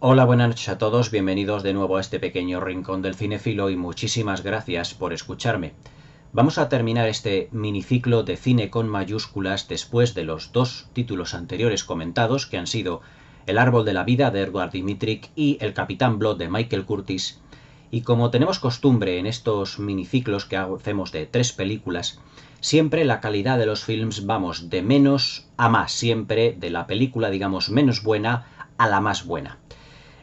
Hola, buenas noches a todos, bienvenidos de nuevo a este pequeño rincón del cinéfilo y muchísimas gracias por escucharme. Vamos a terminar este miniciclo de cine con mayúsculas después de los dos títulos anteriores comentados, que han sido El árbol de la vida de Edward Dmytryk y El Capitán Blood de Michael Curtiz. Y como tenemos costumbre en estos miniciclos que hacemos de 3 películas, siempre la calidad de los films vamos de menos a más, siempre de la película, digamos, menos buena a la más buena.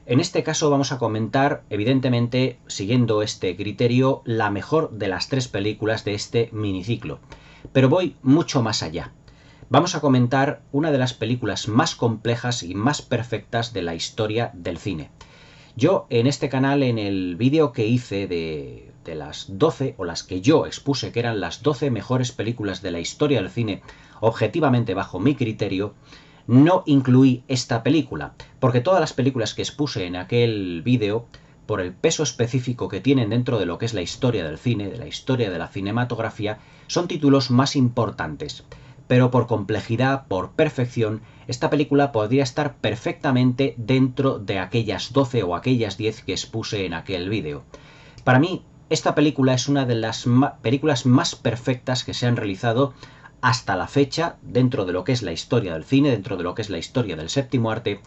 En este caso vamos a comentar, evidentemente, siguiendo este criterio, la mejor de las 3 películas de este miniciclo. Pero voy mucho más allá. Vamos a comentar una de las películas más complejas y más perfectas de la historia del cine. Yo en este canal, en el vídeo que hice de las 12, o las que yo expuse que eran las 12 mejores películas de la historia del cine, objetivamente bajo mi criterio, no incluí esta película, porque todas las películas que expuse en aquel vídeo, por el peso específico que tienen dentro de lo que es la historia del cine, de la historia de la cinematografía, son títulos más importantes. Pero por complejidad, por perfección, esta película podría estar perfectamente dentro de aquellas 12 o aquellas 10 que expuse en aquel vídeo. Para mí, esta película es una de las películas más perfectas que se han realizado hasta la fecha dentro de lo que es la historia del cine, dentro de lo que es la historia del séptimo arte,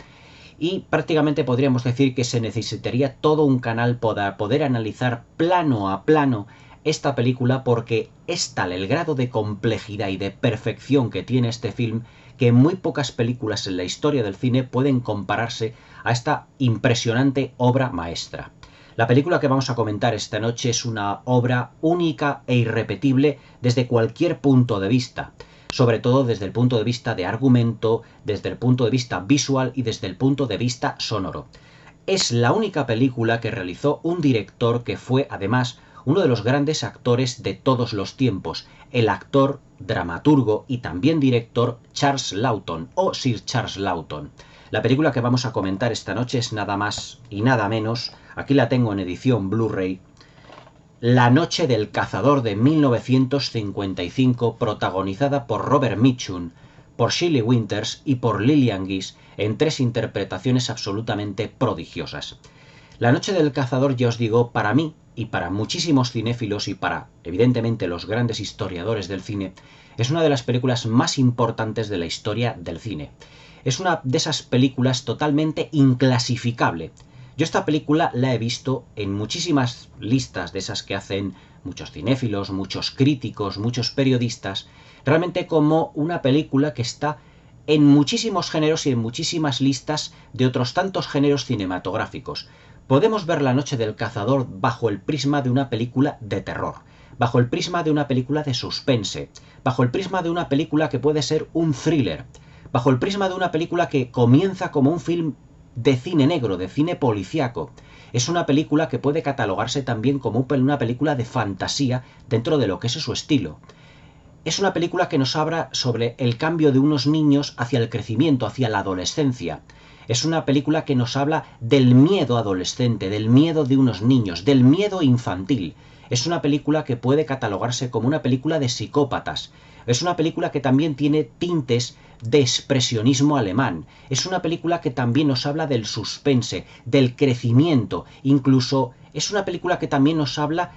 y prácticamente podríamos decir que se necesitaría todo un canal para poder analizar plano a plano esta película, porque es tal el grado de complejidad y de perfección que tiene este film que muy pocas películas en la historia del cine pueden compararse a esta impresionante obra maestra. La película que vamos a comentar esta noche es una obra única e irrepetible desde cualquier punto de vista, sobre todo desde el punto de vista de argumento, desde el punto de vista visual y desde el punto de vista sonoro. Es la única película que realizó un director que fue, además, uno de los grandes actores de todos los tiempos, el actor, dramaturgo y también director Charles Laughton, o Sir Charles Laughton. La película que vamos a comentar esta noche es nada más y nada menos, aquí la tengo en edición Blu-ray, La noche del cazador de 1955, protagonizada por Robert Mitchum, por Shelley Winters y por Lillian Gish, en 3 interpretaciones absolutamente prodigiosas. La noche del cazador, ya os digo, para mí y para muchísimos cinéfilos y para, evidentemente, los grandes historiadores del cine, es una de las películas más importantes de la historia del cine. Es una de esas películas totalmente inclasificable. Yo esta película la he visto en muchísimas listas de esas que hacen muchos cinéfilos, muchos críticos, muchos periodistas, realmente como una película que está en muchísimos géneros y en muchísimas listas de otros tantos géneros cinematográficos. Podemos ver La noche del cazador bajo el prisma de una película de terror, bajo el prisma de una película de suspense, bajo el prisma de una película que puede ser un thriller, bajo el prisma de una película que comienza como un film de cine negro, de cine policíaco. Es una película que puede catalogarse también como una película de fantasía dentro de lo que es su estilo. Es una película que nos habla sobre el cambio de unos niños hacia el crecimiento, hacia la adolescencia. Es una película que nos habla del miedo adolescente, del miedo de unos niños, del miedo infantil. Es una película que puede catalogarse como una película de psicópatas. Es una película que también tiene tintes de expresionismo alemán. Es una película que también nos habla del suspense, del crecimiento, incluso es una película que también nos habla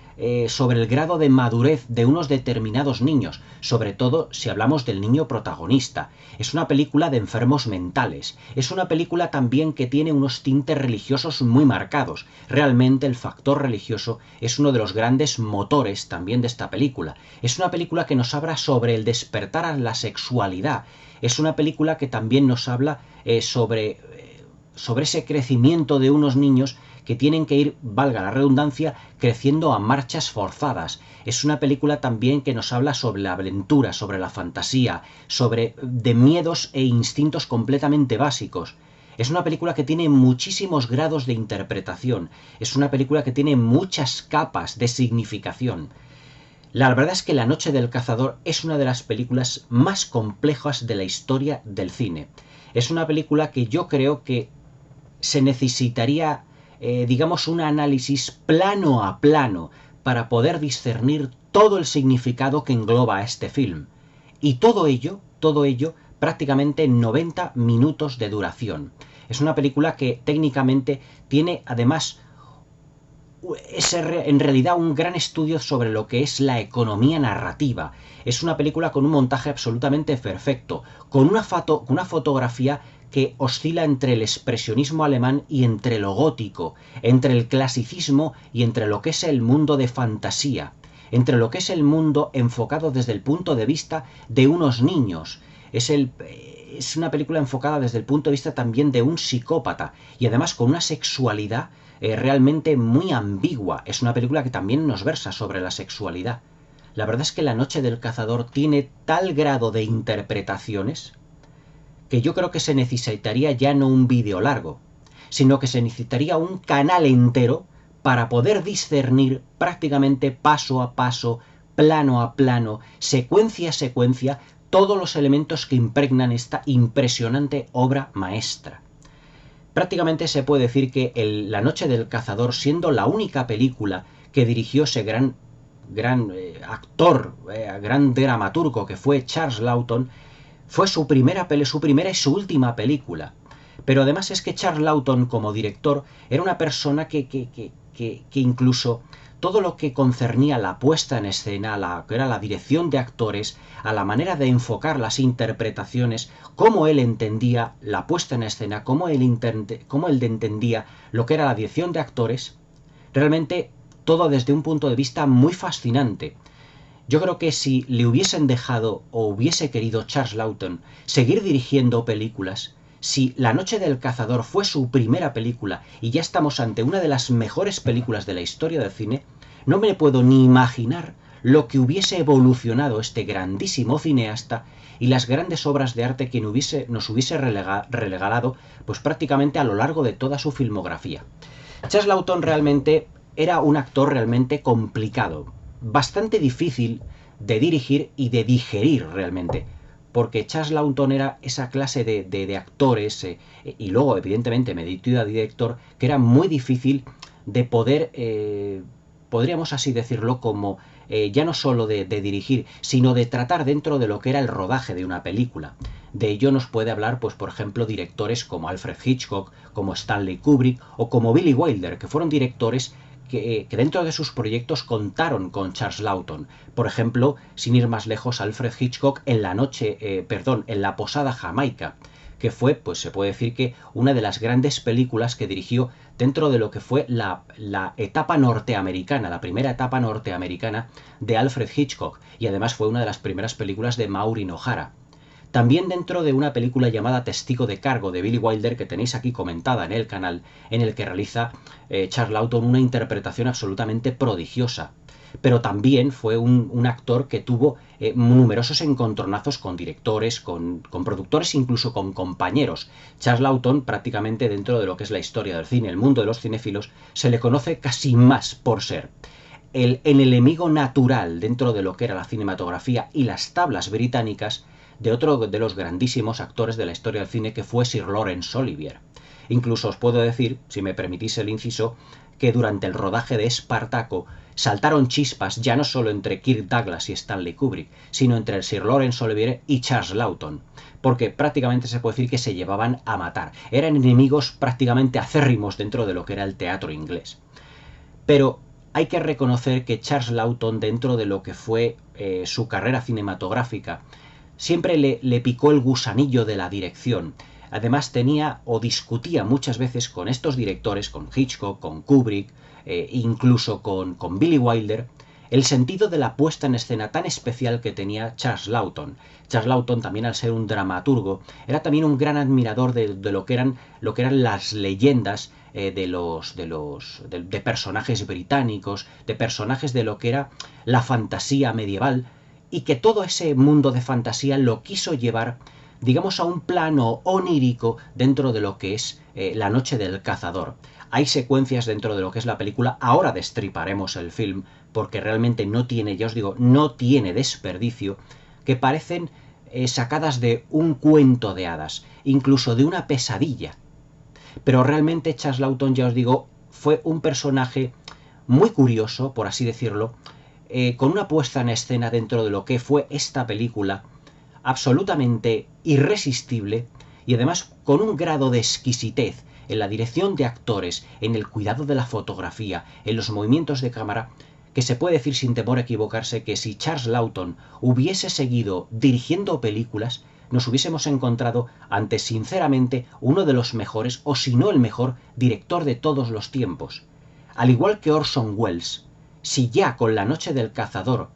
sobre el grado de madurez de unos determinados niños, sobre todo si hablamos del niño protagonista. Es una película de enfermos mentales. Es una película también que tiene unos tintes religiosos muy marcados. Realmente el factor religioso es uno de los grandes motores también de esta película. Es una película que nos habla sobre el despertar a la sexualidad. Es una película que también nos habla sobre ese crecimiento de unos niños que tienen que ir, valga la redundancia, creciendo a marchas forzadas. Es una película también que nos habla sobre la aventura, sobre la fantasía, sobre de miedos e instintos completamente básicos. Es una película que tiene muchísimos grados de interpretación. Es una película que tiene muchas capas de significación. La verdad es que La noche del cazador es una de las películas más complejas de la historia del cine. Es una película que yo creo que se necesitaría, digamos, un análisis plano a plano para poder discernir todo el significado que engloba este film. Y todo ello prácticamente en 90 minutos de duración. Es una película que técnicamente tiene además en realidad un gran estudio sobre lo que es la economía narrativa. Es una película con un montaje absolutamente perfecto, con una fotografía que oscila entre el expresionismo alemán y entre lo gótico, entre el clasicismo y entre lo que es el mundo de fantasía, entre lo que es el mundo enfocado desde el punto de vista de unos niños. Es una película enfocada desde el punto de vista también de un psicópata y además con una sexualidad realmente muy ambigua. Es una película que también nos versa sobre la sexualidad. La verdad es que La noche del cazador tiene tal grado de interpretaciones que yo creo que se necesitaría ya no un vídeo largo, sino que se necesitaría un canal entero para poder discernir prácticamente paso a paso, plano a plano, secuencia a secuencia, todos los elementos que impregnan esta impresionante obra maestra. Prácticamente se puede decir que La noche del cazador, siendo la única película que dirigió ese gran actor, gran dramaturgo que fue Charles Laughton, fue su primera y su última película. Pero además es que Charles Laughton, como director, era una persona que incluso todo lo que concernía a la puesta en escena, a lo que era la dirección de actores, a la manera de enfocar las interpretaciones, cómo él entendía la puesta en escena, cómo él entendía lo que era la dirección de actores, realmente todo desde un punto de vista muy fascinante. Yo creo que si le hubiesen dejado o hubiese querido Charles Laughton seguir dirigiendo películas, si La noche del cazador fue su primera película y ya estamos ante una de las mejores películas de la historia del cine, no me puedo ni imaginar lo que hubiese evolucionado este grandísimo cineasta y las grandes obras de arte que nos hubiese regalado pues prácticamente a lo largo de toda su filmografía. Charles Laughton realmente era un actor realmente complicado, bastante difícil de dirigir y de digerir realmente, porque Charles Laughton era esa clase de actores y luego evidentemente metido a director que era muy difícil de poder, podríamos así decirlo, como ya no solo de dirigir, sino de tratar dentro de lo que era el rodaje de una película. De ello nos puede hablar, pues por ejemplo, directores como Alfred Hitchcock, como Stanley Kubrick o como Billy Wilder, que fueron directores que dentro de sus proyectos contaron con Charles Laughton. Por ejemplo, sin ir más lejos, Alfred Hitchcock en en La posada Jamaica, que fue, pues se puede decir que una de las grandes películas que dirigió dentro de lo que fue la etapa norteamericana, la primera etapa norteamericana de Alfred Hitchcock, y además fue una de las primeras películas de Maureen O'Hara. También dentro de una película llamada Testigo de cargo de Billy Wilder, que tenéis aquí comentada en el canal, en el que realiza Charles Laughton una interpretación absolutamente prodigiosa. Pero también fue un actor que tuvo numerosos encontronazos con directores, con productores, incluso con compañeros. Charles Laughton, prácticamente dentro de lo que es la historia del cine, el mundo de los cinéfilos, se le conoce casi más por ser el enemigo natural dentro de lo que era la cinematografía y las tablas británicas de otro de los grandísimos actores de la historia del cine, que fue Sir Laurence Olivier. Incluso os puedo decir, si me permitís el inciso, que durante el rodaje de Espartaco saltaron chispas ya no solo entre Kirk Douglas y Stanley Kubrick, sino entre el Sir Laurence Olivier y Charles Laughton, porque prácticamente se puede decir que se llevaban a matar. Eran enemigos prácticamente acérrimos dentro de lo que era el teatro inglés. Pero hay que reconocer que Charles Laughton, dentro de lo que fue su carrera cinematográfica, siempre le picó el gusanillo de la dirección. Además tenía o discutía muchas veces con estos directores, con Hitchcock, con Kubrick, incluso con Billy Wilder, el sentido de la puesta en escena tan especial que tenía Charles Laughton. Charles Laughton, también al ser un dramaturgo, era también un gran admirador de lo que eran las leyendas de personajes británicos, de personajes de lo que era la fantasía medieval, y que todo ese mundo de fantasía lo quiso llevar, digamos, a un plano onírico dentro de lo que es La noche del cazador. Hay secuencias dentro de lo que es la película, ahora destriparemos el film, porque realmente no tiene, ya os digo, no tiene desperdicio, que parecen sacadas de un cuento de hadas, incluso de una pesadilla. Pero realmente Charles Laughton, ya os digo, fue un personaje muy curioso, por así decirlo, con una puesta en escena dentro de lo que fue esta película absolutamente irresistible y además con un grado de exquisitez en la dirección de actores, en el cuidado de la fotografía, en los movimientos de cámara, que se puede decir sin temor a equivocarse que si Charles Laughton hubiese seguido dirigiendo películas, nos hubiésemos encontrado ante, sinceramente, uno de los mejores, o si no el mejor, director de todos los tiempos. Al igual que Orson Welles, si ya con La noche del cazador,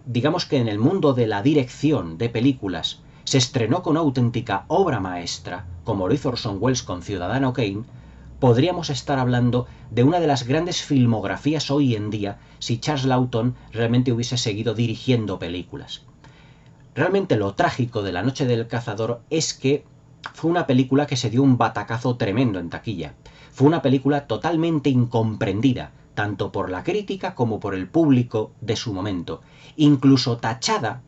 digamos que en el mundo de la dirección de películas, se estrenó con una auténtica obra maestra, como lo hizo Orson Welles con Ciudadano Kane, podríamos estar hablando de una de las grandes filmografías hoy en día si Charles Laughton realmente hubiese seguido dirigiendo películas. Realmente lo trágico de La noche del cazador es que fue una película que se dio un batacazo tremendo en taquilla. Fue una película totalmente incomprendida, tanto por la crítica como por el público de su momento. Incluso tachada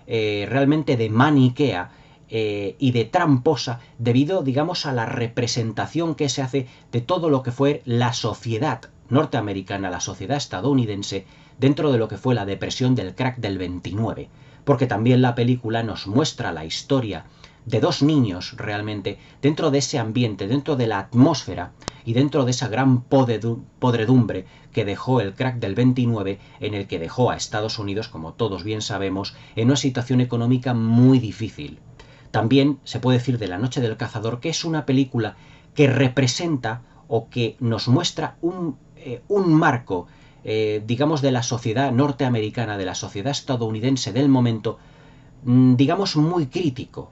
realmente de maniquea y de tramposa debido, digamos, a la representación que se hace de todo lo que fue la sociedad norteamericana, la sociedad estadounidense, dentro de lo que fue la depresión del crack del 29. Porque también la película nos muestra la historia de dos niños realmente dentro de ese ambiente, dentro de la atmósfera y dentro de esa gran podredumbre que dejó el crack del 29, en el que dejó a Estados Unidos, como todos bien sabemos, en una situación económica muy difícil. También se puede decir de La noche del cazador que es una película que representa o que nos muestra un marco, digamos, de la sociedad norteamericana, de la sociedad estadounidense del momento, digamos, muy crítico.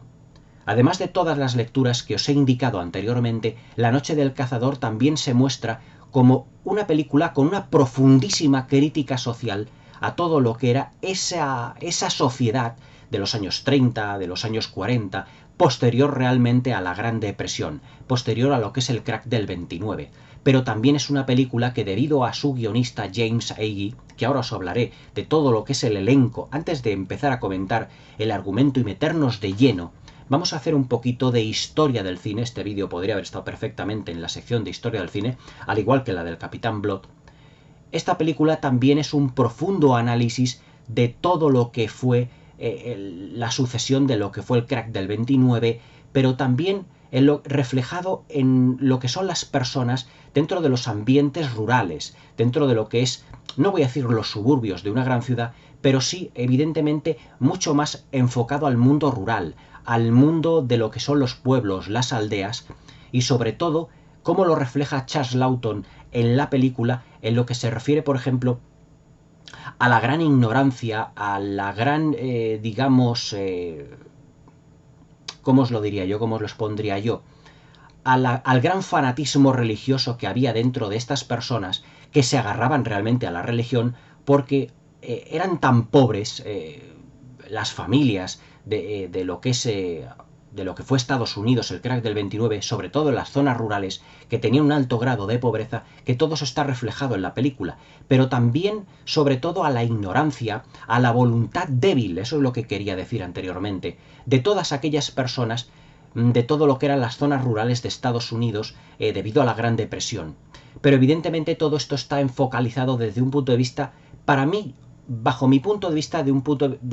Además de todas las lecturas que os he indicado anteriormente, La noche del cazador también se muestra como una película con una profundísima crítica social a todo lo que era esa sociedad de los años 30, de los años 40, posterior realmente a la Gran Depresión, posterior a lo que es el crack del 29. Pero también es una película que, debido a su guionista James Agee, que ahora os hablaré de todo lo que es el elenco, antes de empezar a comentar el argumento y meternos de lleno, vamos a hacer un poquito de historia del cine. Este vídeo podría haber estado perfectamente en la sección de historia del cine, al igual que la del Capitán Blood. Esta película también es un profundo análisis de todo lo que fue la sucesión de lo que fue el crack del 29, pero también reflejado en lo que son las personas dentro de los ambientes rurales, dentro de lo que es, no voy a decir los suburbios de una gran ciudad, pero sí, evidentemente, mucho más enfocado al mundo rural, al mundo de lo que son los pueblos, las aldeas, y sobre todo, cómo lo refleja Charles Laughton en la película, en lo que se refiere, por ejemplo, a la gran ignorancia, a la gran, digamos, ¿cómo os lo diría yo? ¿Cómo os lo expondría yo? Al gran fanatismo religioso que había dentro de estas personas que se agarraban realmente a la religión porque eran tan pobres las familias de lo que es de lo que fue Estados Unidos, el crack del 29, sobre todo en las zonas rurales, que tenían un alto grado de pobreza, que todo eso está reflejado en la película, pero también, sobre todo, a la ignorancia, a la voluntad débil, eso es lo que quería decir anteriormente, de todas aquellas personas, de todo lo que eran las zonas rurales de Estados Unidos debido a la Gran Depresión. Pero evidentemente todo esto está enfocalizado desde un punto de vista, para mí, bajo mi punto de vista,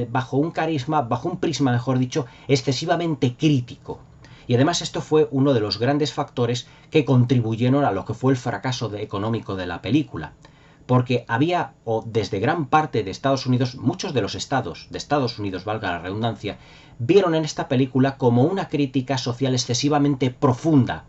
bajo un carisma, bajo un prisma, mejor dicho, excesivamente crítico. Y además esto fue uno de los grandes factores que contribuyeron a lo que fue el fracaso económico de la película. Porque había, o desde gran parte de Estados Unidos, muchos de los estados de Estados Unidos, valga la redundancia, vieron en esta película como una crítica social excesivamente profunda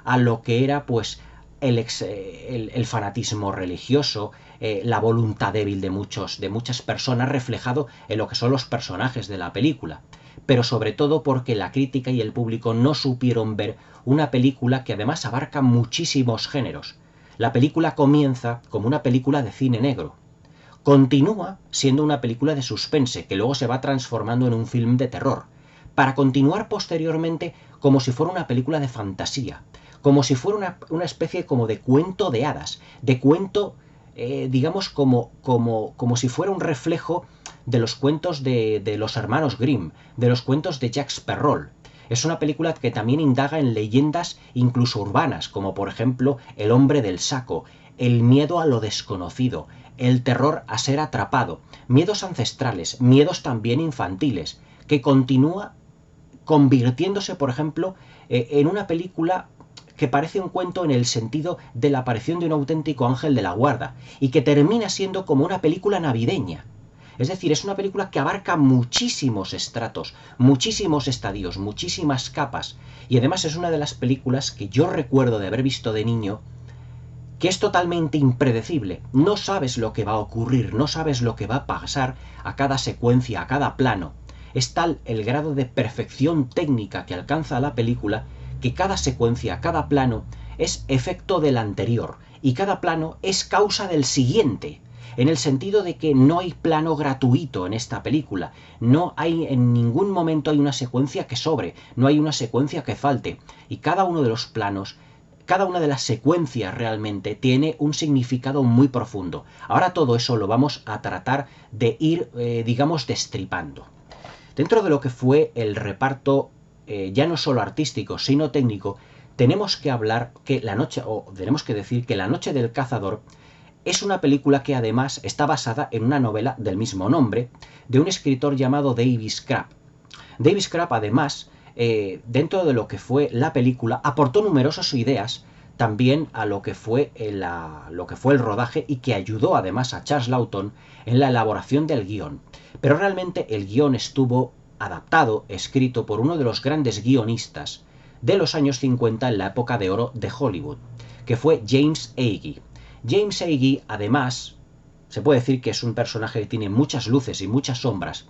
a lo que era, pues, el fanatismo religioso, la voluntad débil de muchas personas, reflejado en lo que son los personajes de la película. Pero sobre todo porque la crítica y el público no supieron ver una película que además abarca muchísimos géneros. La película comienza como una película de cine negro. Continúa siendo una película de suspense, que luego se va transformando en un film de terror, para continuar posteriormente como si fuera una película de fantasía, como si fuera una especie como de cuento de hadas, de cuento, digamos, como si fuera un reflejo de los cuentos de los hermanos Grimm, de los cuentos de Jacques Perrault. Es una película que también indaga en leyendas incluso urbanas, como por ejemplo El hombre del saco, el miedo a lo desconocido, el terror a ser atrapado, miedos ancestrales, miedos también infantiles, que continúa convirtiéndose, por ejemplo, en una película que parece un cuento en el sentido de la aparición de un auténtico ángel de la guarda, y que termina siendo como una película navideña. Es decir, es una película que abarca muchísimos estratos, muchísimos estadios, muchísimas capas, y además es una de las películas que yo recuerdo de haber visto de niño, que es totalmente impredecible. No sabes lo que va a ocurrir, no sabes lo que va a pasar a cada secuencia, a cada plano. Es tal el grado de perfección técnica que alcanza la película que cada secuencia, cada plano es efecto del anterior y cada plano es causa del siguiente, en el sentido de que no hay plano gratuito en esta película, no hay en ningún momento hay una secuencia que sobre, no hay una secuencia que falte, y cada uno de los planos, cada una de las secuencias realmente tiene un significado muy profundo. Ahora todo eso lo vamos a tratar de ir, digamos, destripando. Dentro de lo que fue el reparto, ya no solo artístico, sino técnico, tenemos que hablar que tenemos que decir que La Noche del Cazador es una película que además está basada en una novela del mismo nombre, de un escritor llamado Davis Crabb. Davis Crabb, además, dentro de lo que fue la película, aportó numerosas ideas también a lo que fue el rodaje, y que ayudó además a Charles Laughton en la elaboración del guión. Pero realmente el guión estuvo adaptado, escrito por uno de los grandes guionistas de los años 50 en la época de oro de Hollywood, que fue James Agee. James Agee, además, se puede decir que es un personaje que tiene muchas luces y muchas sombras.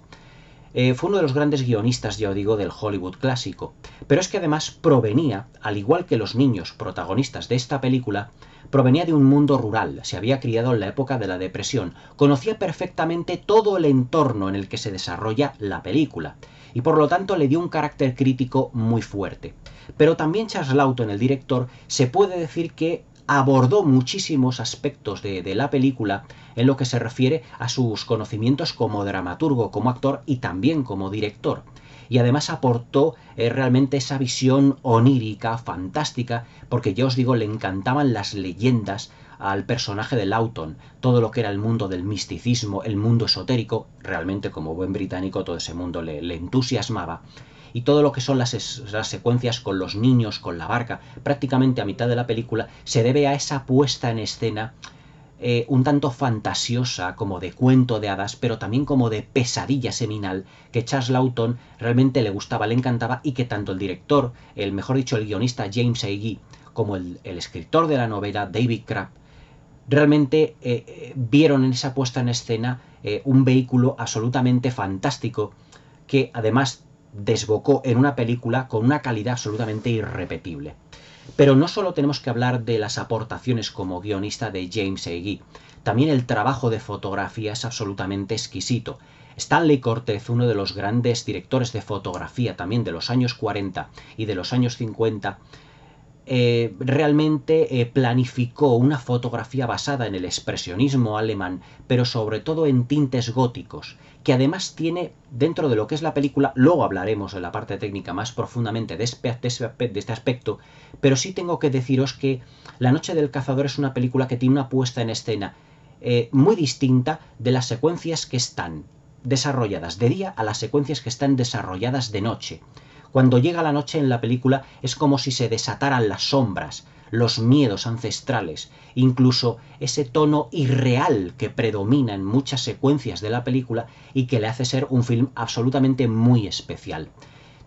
Fue uno de los grandes guionistas, ya os digo, del Hollywood clásico. Pero es que además provenía, al igual que los niños protagonistas de esta película, provenía de un mundo rural, se había criado en la época de la Depresión, conocía perfectamente todo el entorno en el que se desarrolla la película, y por lo tanto le dio un carácter crítico muy fuerte. Pero también Charles Laughton, el director, se puede decir que abordó muchísimos aspectos de la película en lo que se refiere a sus conocimientos como dramaturgo, como actor y también como director. Y además aportó realmente esa visión onírica, fantástica, porque ya os digo, le encantaban las leyendas al personaje de Laughton, todo lo que era el mundo del misticismo, el mundo esotérico, realmente como buen británico todo ese mundo le entusiasmaba. Y todo lo que son las secuencias con los niños, con la barca, prácticamente a mitad de la película, se debe a esa puesta en escena un tanto fantasiosa, como de cuento de hadas, pero también como de pesadilla seminal, que Charles Laughton realmente le gustaba, le encantaba, y que tanto el director, mejor dicho, el guionista James Agee, como el escritor de la novela, David Crabb, realmente vieron en esa puesta en escena un vehículo absolutamente fantástico, que además desbocó en una película con una calidad absolutamente irrepetible. Pero no solo tenemos que hablar de las aportaciones como guionista de James Agee, también el trabajo de fotografía es absolutamente exquisito. Stanley Cortez, uno de los grandes directores de fotografía también de los años 40 y de los años 50, realmente planificó una fotografía basada en el expresionismo alemán, pero sobre todo en tintes góticos, que además tiene, dentro de lo que es la película, luego hablaremos en la parte técnica más profundamente de este aspecto, pero sí tengo que deciros que La Noche del Cazador es una película que tiene una puesta en escena muy distinta de las secuencias que están desarrolladas de día a las secuencias que están desarrolladas de noche. Cuando llega la noche en la película es como si se desataran las sombras, los miedos ancestrales, incluso ese tono irreal que predomina en muchas secuencias de la película y que le hace ser un film absolutamente muy especial.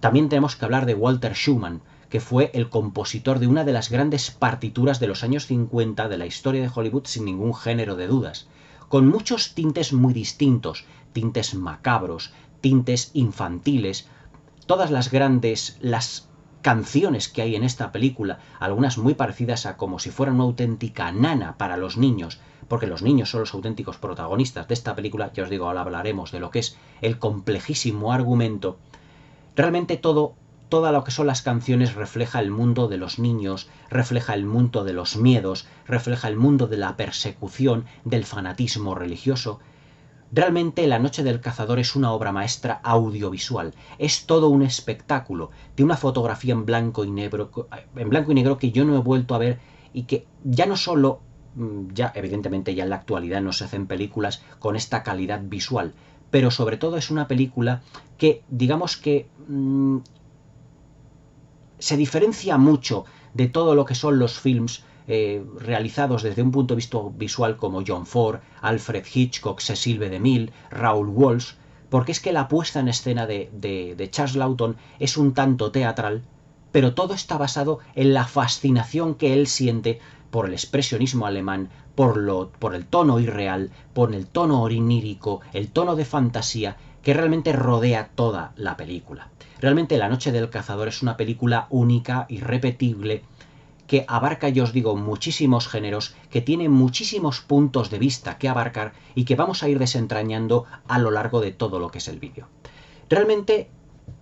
También tenemos que hablar de Walter Schumann, que fue el compositor de una de las grandes partituras de los años 50 de la historia de Hollywood, sin ningún género de dudas, con muchos tintes muy distintos, tintes macabros, tintes infantiles. Todas las canciones que hay en esta película, algunas muy parecidas a como si fueran una auténtica nana para los niños, porque los niños son los auténticos protagonistas de esta película, ya os digo, ahora hablaremos de lo que es el complejísimo argumento. Realmente toda lo que son las canciones refleja el mundo de los niños, refleja el mundo de los miedos, refleja el mundo de la persecución, del fanatismo religioso. Realmente La Noche del Cazador es una obra maestra audiovisual, es todo un espectáculo, de una fotografía en blanco y negro que yo no he vuelto a ver, y que ya no solo, ya evidentemente ya en la actualidad no se hacen películas con esta calidad visual, pero sobre todo es una película que, digamos que se diferencia mucho de todo lo que son los films realizados desde un punto de vista visual como John Ford, Alfred Hitchcock, Cecil B. DeMille, Raoul Walsh, porque es que la puesta en escena de Charles Laughton es un tanto teatral, pero todo está basado en la fascinación que él siente por el expresionismo alemán, por el tono irreal, por el tono onírico, el tono de fantasía que realmente rodea toda la película. Realmente La noche del cazador es una película única, irrepetible, que abarca, yo os digo, muchísimos géneros, que tiene muchísimos puntos de vista que abarcar y que vamos a ir desentrañando a lo largo de todo lo que es el vídeo. Realmente,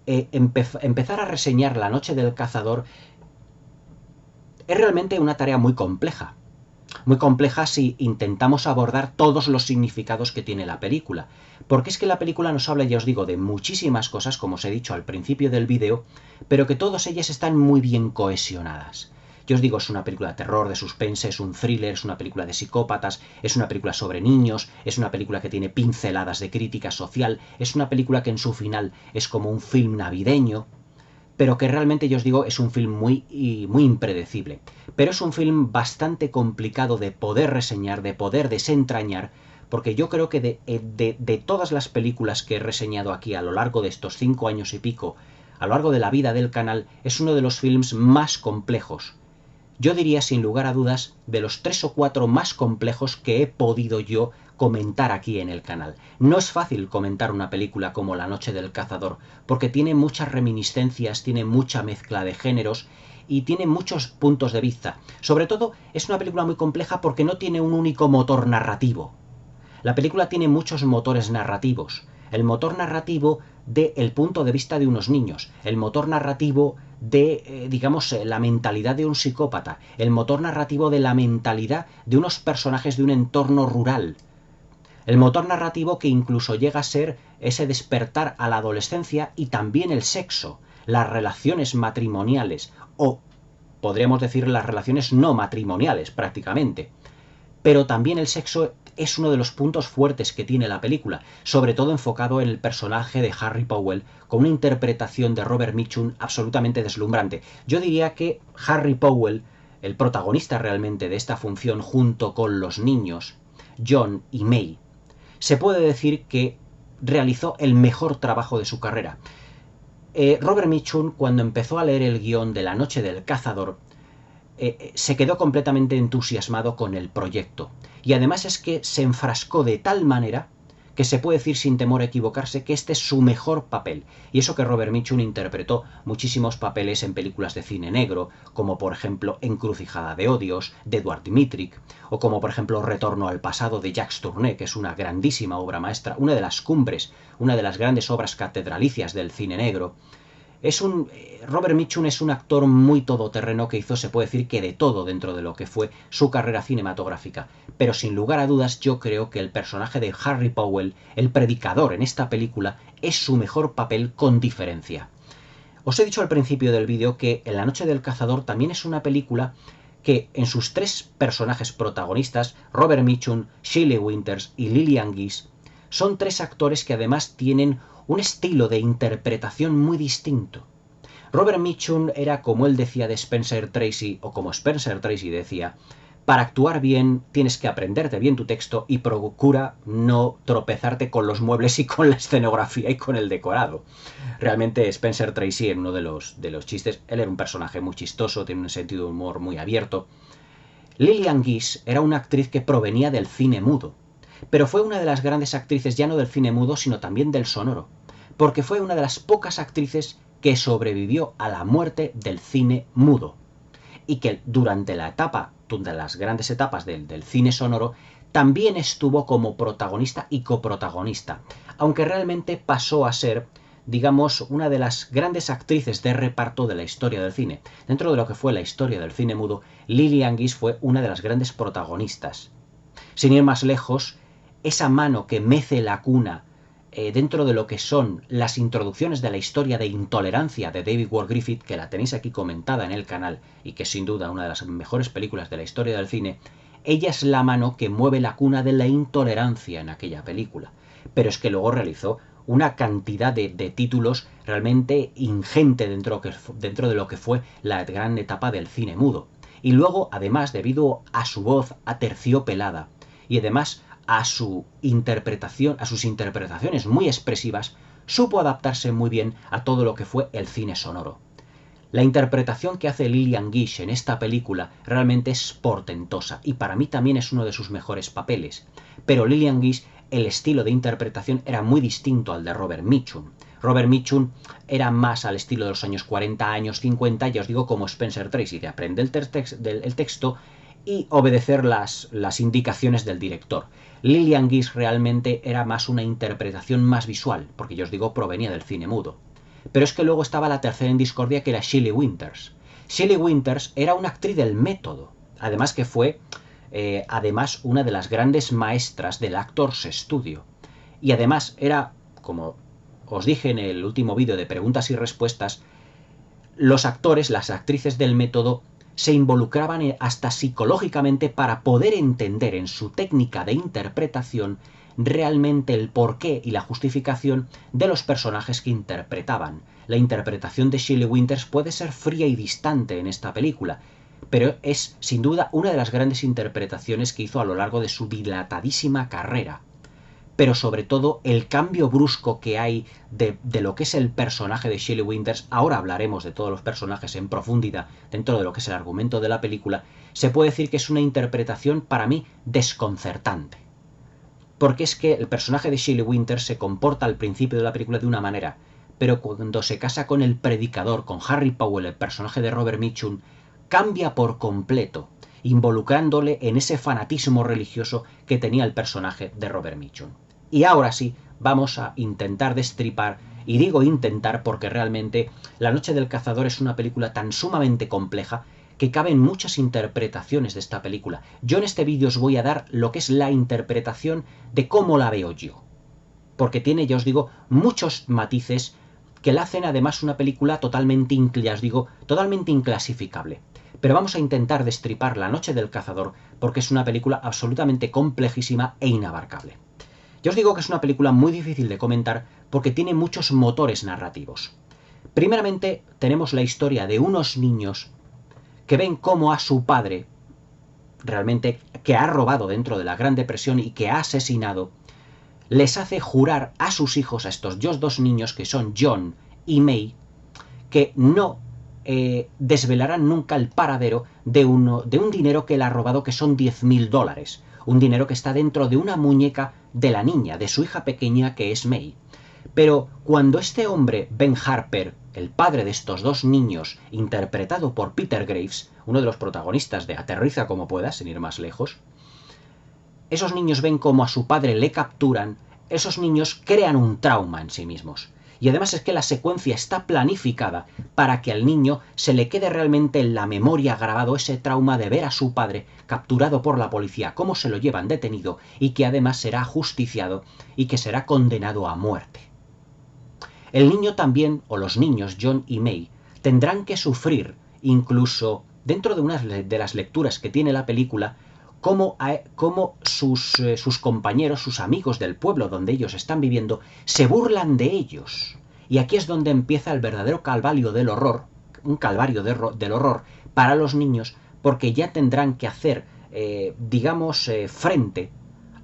empezar a reseñar La noche del cazador es realmente una tarea muy compleja. Muy compleja si intentamos abordar todos los significados que tiene la película. Porque es que la película nos habla, ya os digo, de muchísimas cosas, como os he dicho al principio del vídeo, pero que todas ellas están muy bien cohesionadas. Yo os digo, es una película de terror, de suspense, es un thriller, es una película de psicópatas, es una película sobre niños, es una película que tiene pinceladas de crítica social, es una película que en su final es como un film navideño, pero que realmente, yo os digo, es un film muy impredecible. Pero es un film bastante complicado de poder reseñar, de poder desentrañar, porque yo creo que de todas las películas que he reseñado aquí a lo largo de estos 5 años y pico, a lo largo de la vida del canal, es uno de los films más complejos. Yo diría, sin lugar a dudas, de los 3 o 4 más complejos que he podido yo comentar aquí en el canal. No es fácil comentar una película como La noche del cazador, porque tiene muchas reminiscencias, tiene mucha mezcla de géneros y tiene muchos puntos de vista. Sobre todo, es una película muy compleja porque no tiene un único motor narrativo. La película tiene muchos motores narrativos. El motor narrativo del punto de vista de unos niños, el motor narrativo de, digamos, la mentalidad de un psicópata, el motor narrativo de la mentalidad de unos personajes de un entorno rural, el motor narrativo que incluso llega a ser ese despertar a la adolescencia y también el sexo, las relaciones matrimoniales, o podríamos decir las relaciones no matrimoniales prácticamente. Pero también el sexo es uno de los puntos fuertes que tiene la película, sobre todo enfocado en el personaje de Harry Powell, con una interpretación de Robert Mitchum absolutamente deslumbrante. Yo diría que Harry Powell, el protagonista realmente de esta función junto con los niños, John y May, se puede decir que realizó el mejor trabajo de su carrera. Robert Mitchum, cuando empezó a leer el guión de La noche del cazador, se quedó completamente entusiasmado con el proyecto. Y además es que se enfrascó de tal manera que se puede decir sin temor a equivocarse que este es su mejor papel. Y eso que Robert Mitchum interpretó muchísimos papeles en películas de cine negro, como por ejemplo Encrucijada de odios, de Edward Dmytryk, o como por ejemplo Retorno al pasado de Jacques Tourneur, que es una grandísima obra maestra, una de las cumbres, una de las grandes obras catedralicias del cine negro. Robert Mitchum es un actor muy todoterreno que hizo, se puede decir, que de todo dentro de lo que fue su carrera cinematográfica. Pero sin lugar a dudas yo creo que el personaje de Harry Powell, el predicador en esta película, es su mejor papel con diferencia. Os he dicho al principio del vídeo que En la noche del cazador también es una película que en sus 3 personajes protagonistas, Robert Mitchum, Shelley Winters y Lillian Gish, son 3 actores que además tienen un estilo de interpretación muy distinto. Robert Mitchum era, como él decía de Spencer Tracy, o como Spencer Tracy decía, para actuar bien tienes que aprenderte bien tu texto y procura no tropezarte con los muebles y con la escenografía y con el decorado. Realmente Spencer Tracy, en uno de los chistes, él era un personaje muy chistoso, tiene un sentido de humor muy abierto. Lillian Gish era una actriz que provenía del cine mudo, pero fue una de las grandes actrices ya no del cine mudo, sino también del sonoro, porque fue una de las pocas actrices que sobrevivió a la muerte del cine mudo, y que durante las grandes etapas del cine sonoro, también estuvo como protagonista y coprotagonista, aunque realmente pasó a ser, digamos, una de las grandes actrices de reparto de la historia del cine. Dentro de lo que fue la historia del cine mudo, Lillian Gish fue una de las grandes protagonistas. Sin ir más lejos, esa mano que mece la cuna dentro de lo que son las introducciones de la historia de intolerancia de David Ward Griffith, que la tenéis aquí comentada en el canal y que es sin duda una de las mejores películas de la historia del cine, ella es la mano que mueve la cuna de la intolerancia en aquella película. Pero es que luego realizó una cantidad de títulos realmente ingente dentro de lo que fue la gran etapa del cine mudo. Y luego, además, debido a su voz aterciopelada y además a su interpretación, a sus interpretaciones muy expresivas, supo adaptarse muy bien a todo lo que fue el cine sonoro. La interpretación que hace Lillian Gish en esta película realmente es portentosa y para mí también es uno de sus mejores papeles. Pero Lillian Gish, el estilo de interpretación era muy distinto al de Robert Mitchum. Robert Mitchum era más al estilo de los años 40, años 50, ya os digo, como Spencer Tracy, de aprender el texto y obedecer las indicaciones del director. Lillian Gish realmente era más una interpretación más visual, porque ya os digo, provenía del cine mudo. Pero es que luego estaba la tercera en discordia, que era Shelley Winters. Shelley Winters era una actriz del método, además que fue una de las grandes maestras del Actors Studio. Y además era, como os dije en el último vídeo de preguntas y respuestas, los actores, las actrices del método, se involucraban hasta psicológicamente para poder entender en su técnica de interpretación realmente el porqué y la justificación de los personajes que interpretaban. La interpretación de Shelley Winters puede ser fría y distante en esta película, pero es sin duda una de las grandes interpretaciones que hizo a lo largo de su dilatadísima carrera. Pero sobre todo el cambio brusco que hay de lo que es el personaje de Shelley Winters, ahora hablaremos de todos los personajes en profundidad dentro de lo que es el argumento de la película, se puede decir que es una interpretación para mí desconcertante. Porque es que el personaje de Shelley Winters se comporta al principio de la película de una manera, pero cuando se casa con el predicador, con Harry Powell, el personaje de Robert Mitchum, cambia por completo, involucrándole en ese fanatismo religioso que tenía el personaje de Robert Mitchum. Y ahora sí, vamos a intentar destripar, y digo intentar porque realmente La Noche del Cazador es una película tan sumamente compleja que caben muchas interpretaciones de esta película. Yo en este vídeo os voy a dar lo que es la interpretación de cómo la veo yo, porque tiene, ya os digo, muchos matices que la hacen además una película totalmente inclasificable. Pero vamos a intentar destripar La Noche del Cazador porque es una película absolutamente complejísima e inabarcable. Ya os digo que es una película muy difícil de comentar porque tiene muchos motores narrativos. Primeramente tenemos la historia de unos niños que ven cómo a su padre, realmente que ha robado dentro de la Gran Depresión y que ha asesinado, les hace jurar a sus hijos, a estos dos niños que son John y May, que no desvelarán nunca el paradero de un dinero que él ha robado, que son $10.000. Un dinero que está dentro de una muñeca de la niña, de su hija pequeña, que es May. Pero cuando este hombre, Ben Harper, el padre de estos dos niños, interpretado por Peter Graves, uno de los protagonistas de Aterriza como puedas, sin ir más lejos, esos niños ven cómo a su padre le capturan, esos niños crean un trauma en sí mismos. Y además es que la secuencia está planificada para que al niño se le quede realmente en la memoria grabado ese trauma de ver a su padre capturado por la policía, cómo se lo llevan detenido y que además será ajusticiado y que será condenado a muerte. El niño también, o los niños John y May, tendrán que sufrir, incluso dentro de una de las lecturas que tiene la película, cómo sus compañeros, sus amigos del pueblo donde ellos están viviendo, se burlan de ellos. Y aquí es donde empieza el verdadero calvario del horror, un calvario del horror para los niños, porque ya tendrán que hacer, frente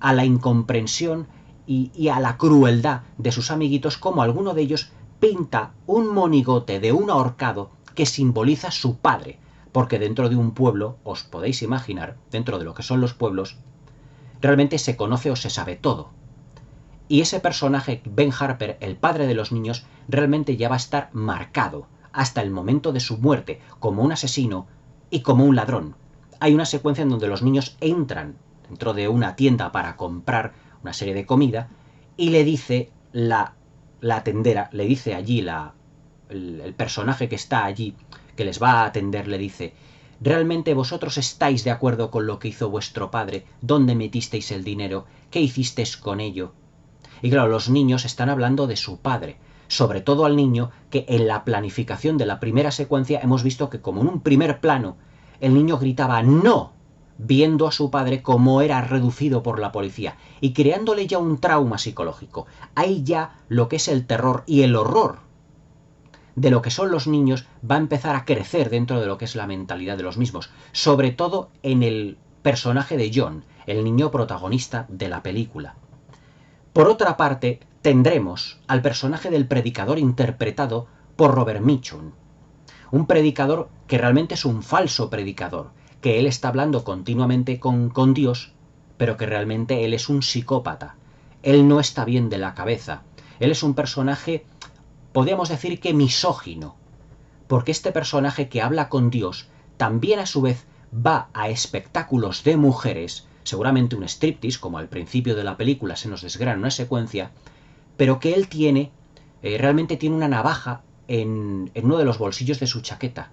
a la incomprensión y a la crueldad de sus amiguitos, como alguno de ellos pinta un monigote de un ahorcado que simboliza su padre. Porque dentro de un pueblo, os podéis imaginar, dentro de lo que son los pueblos, realmente se conoce o se sabe todo. Y ese personaje, Ben Harper, el padre de los niños, realmente ya va a estar marcado hasta el momento de su muerte como un asesino y como un ladrón. Hay una secuencia en donde los niños entran dentro de una tienda para comprar una serie de comida y le dice la tendera, le dice allí el personaje que está allí, que les va a atender, le dice: ¿realmente vosotros estáis de acuerdo con lo que hizo vuestro padre? ¿Dónde metisteis el dinero? ¿Qué hicisteis con ello? Y claro, los niños están hablando de su padre, sobre todo al niño, que en la planificación de la primera secuencia hemos visto que como en un primer plano el niño gritaba ¡no! viendo a su padre cómo era reducido por la policía y creándole ya un trauma psicológico. Ahí ya lo que es el terror y el horror de lo que son los niños va a empezar a crecer dentro de lo que es la mentalidad de los mismos, sobre todo en el personaje de John, el niño protagonista de la película. Por otra parte, tendremos al personaje del predicador interpretado por Robert Mitchum, un predicador que realmente es un falso predicador, que él está hablando continuamente con Dios, pero que realmente él es un psicópata. Él no está bien de la cabeza. Él es un personaje, podríamos decir que misógino, porque este personaje que habla con Dios también a su vez va a espectáculos de mujeres, seguramente un striptease, como al principio de la película se nos desgrana una secuencia, pero que él tiene, realmente tiene una navaja en uno de los bolsillos de su chaqueta.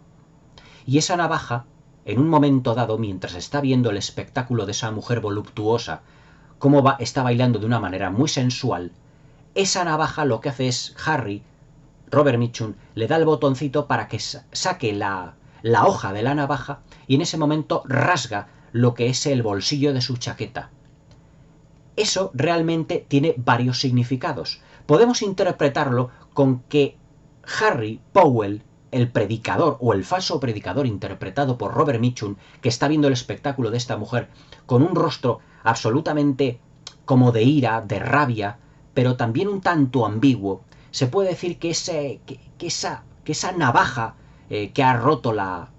Y esa navaja, en un momento dado, mientras está viendo el espectáculo de esa mujer voluptuosa, cómo está bailando de una manera muy sensual, esa navaja lo que hace es Harry, Robert Mitchum, le da el botoncito para que saque la hoja de la navaja y en ese momento rasga lo que es el bolsillo de su chaqueta. Eso realmente tiene varios significados. Podemos interpretarlo con que Harry Powell, el predicador o el falso predicador interpretado por Robert Mitchum, que está viendo el espectáculo de esta mujer con un rostro absolutamente como de ira, de rabia, pero también un tanto ambiguo, se puede decir que esa navaja que ha roto la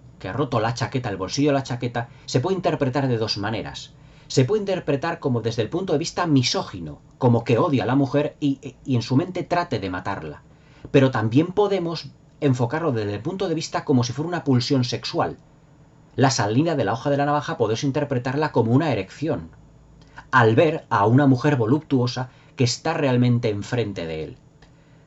chaqueta, el bolsillo de la chaqueta, se puede interpretar de dos maneras. Se puede interpretar como desde el punto de vista misógino, como que odia a la mujer y en su mente trate de matarla. Pero también podemos enfocarlo desde el punto de vista como si fuera una pulsión sexual. La salida de la hoja de la navaja podemos interpretarla como una erección, al ver a una mujer voluptuosa que está realmente enfrente de él.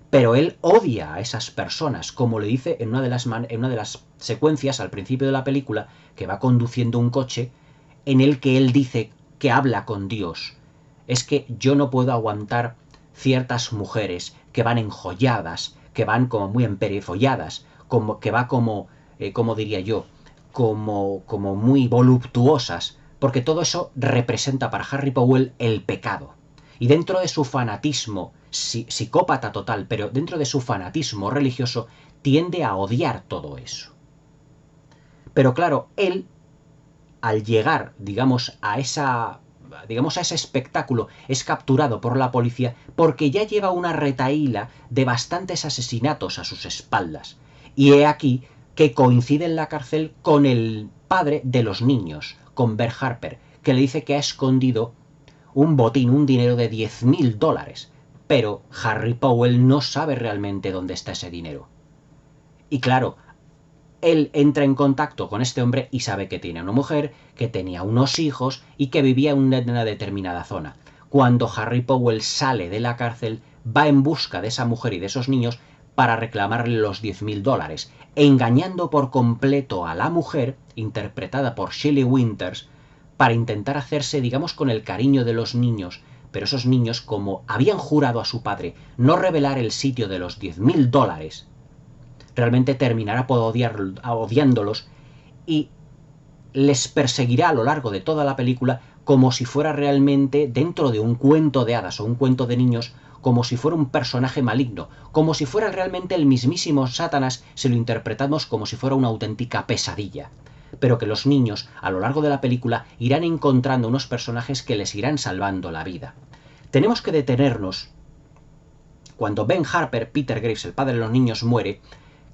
Pero él odia a esas personas, como le dice en una de las secuencias al principio de la película, que va conduciendo un coche, en el que él dice que habla con Dios. Es que yo no puedo aguantar ciertas mujeres que van enjolladas, que van como muy emperifolladas, que va como diría yo, como muy voluptuosas, porque todo eso representa para Harry Powell el pecado. Y dentro de su fanatismo, psicópata total, pero dentro de su fanatismo religioso, tiende a odiar todo eso. Pero claro, él, al llegar, digamos, a ese espectáculo, es capturado por la policía porque ya lleva una retahíla de bastantes asesinatos a sus espaldas. Y he aquí que coincide en la cárcel con el padre de los niños, con Bert Harper, que le dice que ha escondido un botín, un dinero de $10.000. Pero Harry Powell no sabe realmente dónde está ese dinero. Y claro, él entra en contacto con este hombre y sabe que tiene una mujer, que tenía unos hijos y que vivía en una determinada zona. Cuando Harry Powell sale de la cárcel, va en busca de esa mujer y de esos niños para reclamarle los $10.000, engañando por completo a la mujer, interpretada por Shelley Winters, para intentar hacerse, digamos, con el cariño de los niños. Pero esos niños, como habían jurado a su padre no revelar el sitio de los $10.000, realmente terminará por odiándolos y les perseguirá a lo largo de toda la película como si fuera realmente dentro de un cuento de hadas o un cuento de niños, como si fuera un personaje maligno, como si fuera realmente el mismísimo Satanás, si lo interpretamos como si fuera una auténtica pesadilla. Pero que los niños, a lo largo de la película, irán encontrando unos personajes que les irán salvando la vida. Tenemos que detenernos cuando Ben Harper, Peter Graves, el padre de los niños, muere,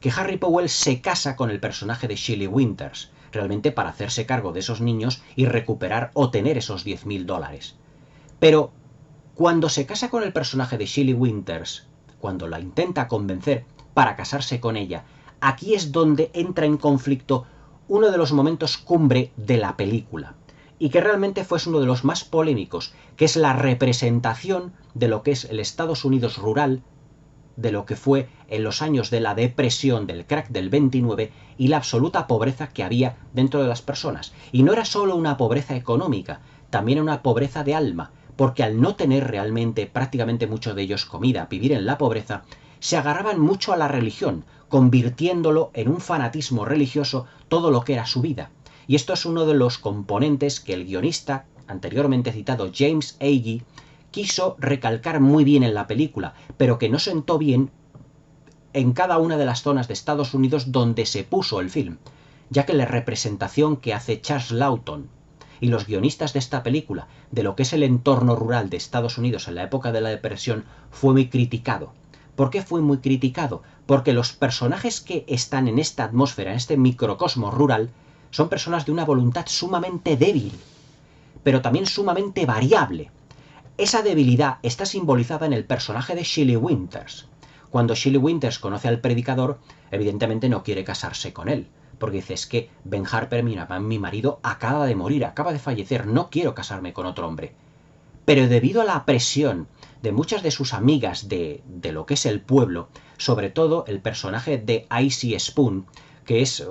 que Harry Powell se casa con el personaje de Shelley Winters, realmente para hacerse cargo de esos niños y recuperar o tener esos $10.000. Pero cuando se casa con el personaje de Shelley Winters, cuando la intenta convencer para casarse con ella, aquí es donde entra en conflicto uno de los momentos cumbre de la película, y que realmente fue uno de los más polémicos, que es la representación de lo que es el Estados Unidos rural, de lo que fue en los años de la depresión, del crack del 29 y la absoluta pobreza que había dentro de las personas. Y no era solo una pobreza económica, también una pobreza de alma, porque al no tener realmente prácticamente muchos de ellos comida, vivir en la pobreza, se agarraban mucho a la religión, convirtiéndolo en un fanatismo religioso todo lo que era su vida. Y esto es uno de los componentes que el guionista anteriormente citado James Agee quiso recalcar muy bien en la película, pero que no sentó bien en cada una de las zonas de Estados Unidos donde se puso el film, ya que la representación que hace Charles Lawton y los guionistas de esta película de lo que es el entorno rural de Estados Unidos en la época de la Depresión fue muy criticado. ¿Por qué fue muy criticado? Porque los personajes que están en esta atmósfera, en este microcosmos rural, son personas de una voluntad sumamente débil, pero también sumamente variable. Esa debilidad está simbolizada en el personaje de Shelley Winters. Cuando Shelley Winters conoce al predicador, evidentemente no quiere casarse con él, porque dice, es que Ben Harper, mi marido, acaba de morir, acaba de fallecer, no quiero casarme con otro hombre. Pero debido a la presión de muchas de sus amigas de lo que es el pueblo, sobre todo el personaje de Icy Spoon, que es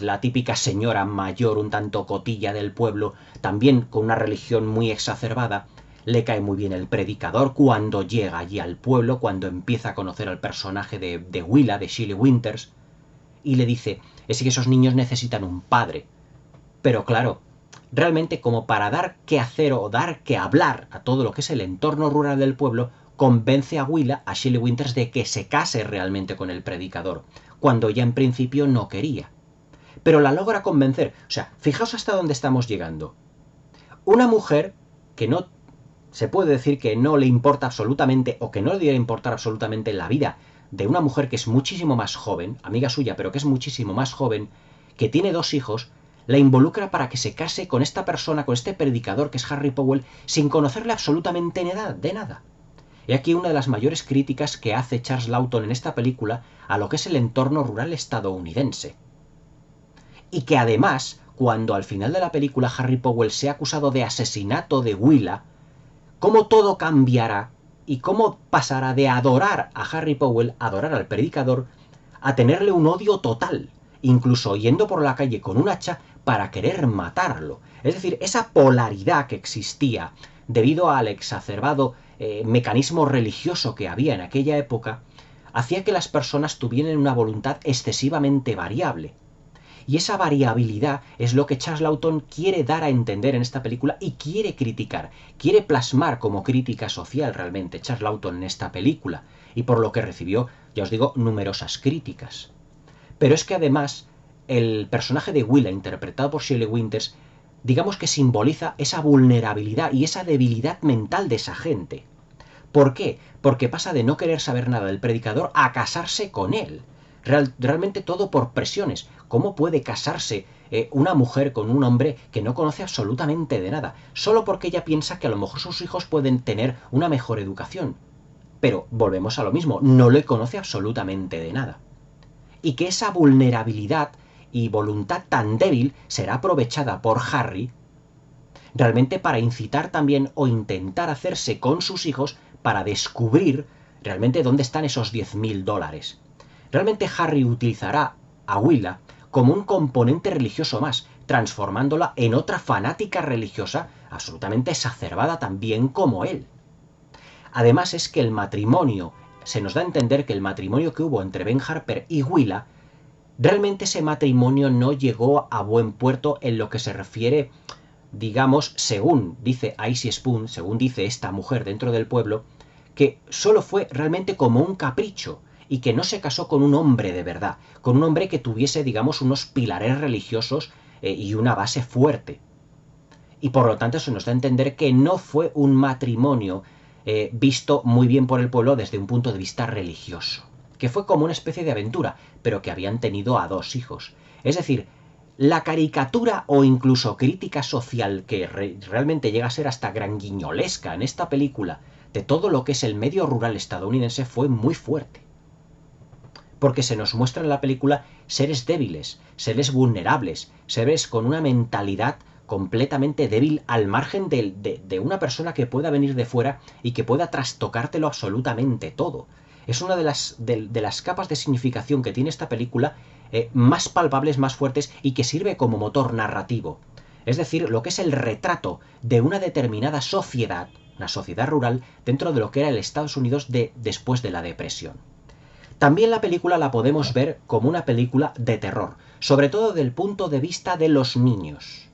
la típica señora mayor, un tanto cotilla del pueblo, también con una religión muy exacerbada, le cae muy bien el predicador cuando llega allí al pueblo, cuando empieza a conocer al personaje de Willa, de Shelley Winters, y le dice, es que esos niños necesitan un padre. Pero claro, realmente como para dar que hacer o dar que hablar a todo lo que es el entorno rural del pueblo, convence a Willa, a Shelley Winters, de que se case realmente con el predicador, cuando ella en principio no quería. Pero la logra convencer. O sea, fijaos hasta dónde estamos llegando. Una mujer que no se puede decir que no le importa absolutamente, o que no le debería importar absolutamente la vida de una mujer que es muchísimo más joven, amiga suya, pero que es muchísimo más joven, que tiene 2 hijos, la involucra para que se case con esta persona, con este predicador que es Harry Powell, sin conocerle absolutamente de nada. Y aquí una de las mayores críticas que hace Charles Lawton en esta película a lo que es el entorno rural estadounidense. Y que además, cuando al final de la película Harry Powell sea acusado de asesinato de Willa, cómo todo cambiará y cómo pasará de adorar a Harry Powell, adorar al predicador, a tenerle un odio total, incluso yendo por la calle con un hacha para querer matarlo. Es decir, esa polaridad que existía debido al exacerbado mecanismo religioso que había en aquella época, hacía que las personas tuvieran una voluntad excesivamente variable. Y esa variabilidad es lo que Charles Lawton quiere dar a entender en esta película y quiere criticar, quiere plasmar como crítica social realmente Charles Lawton en esta película, y por lo que recibió, ya os digo, numerosas críticas. Pero es que además el personaje de Willa, interpretado por Shelley Winters, digamos que simboliza esa vulnerabilidad y esa debilidad mental de esa gente. ¿Por qué? Porque pasa de no querer saber nada del predicador a casarse con él. Realmente todo por presiones. ¿Cómo puede casarse una mujer con un hombre que no conoce absolutamente de nada? Solo porque ella piensa que a lo mejor sus hijos pueden tener una mejor educación. Pero volvemos a lo mismo, no le conoce absolutamente de nada. Y que esa vulnerabilidad y voluntad tan débil será aprovechada por Harry realmente para incitar también o intentar hacerse con sus hijos para descubrir realmente dónde están esos $10.000. Realmente Harry utilizará a Willa como un componente religioso más, transformándola en otra fanática religiosa absolutamente exacerbada también como él. Además es que el matrimonio, se nos da a entender que el matrimonio que hubo entre Ben Harper y Willa, realmente ese matrimonio no llegó a buen puerto en lo que se refiere, digamos, según dice Icy Spoon, según dice esta mujer dentro del pueblo, que solo fue realmente como un capricho, y que no se casó con un hombre de verdad, con un hombre que tuviese, digamos, unos pilares religiosos y una base fuerte. Y por lo tanto se nos da a entender que no fue un matrimonio visto muy bien por el pueblo desde un punto de vista religioso, que fue como una especie de aventura, pero que habían tenido a 2 hijos. Es decir, la caricatura o incluso crítica social que realmente llega a ser hasta granguiñolesca en esta película de todo lo que es el medio rural estadounidense fue muy fuerte. Porque se nos muestra en la película seres débiles, seres vulnerables, seres con una mentalidad completamente débil al margen de una persona que pueda venir de fuera y que pueda trastocártelo absolutamente todo. Es una de las capas de significación que tiene esta película más palpables, más fuertes y que sirve como motor narrativo. Es decir, lo que es el retrato de una determinada sociedad, una sociedad rural, dentro de lo que era el Estados Unidos después de la Depresión. También la película la podemos ver como una película de terror, sobre todo del punto de vista de los niños.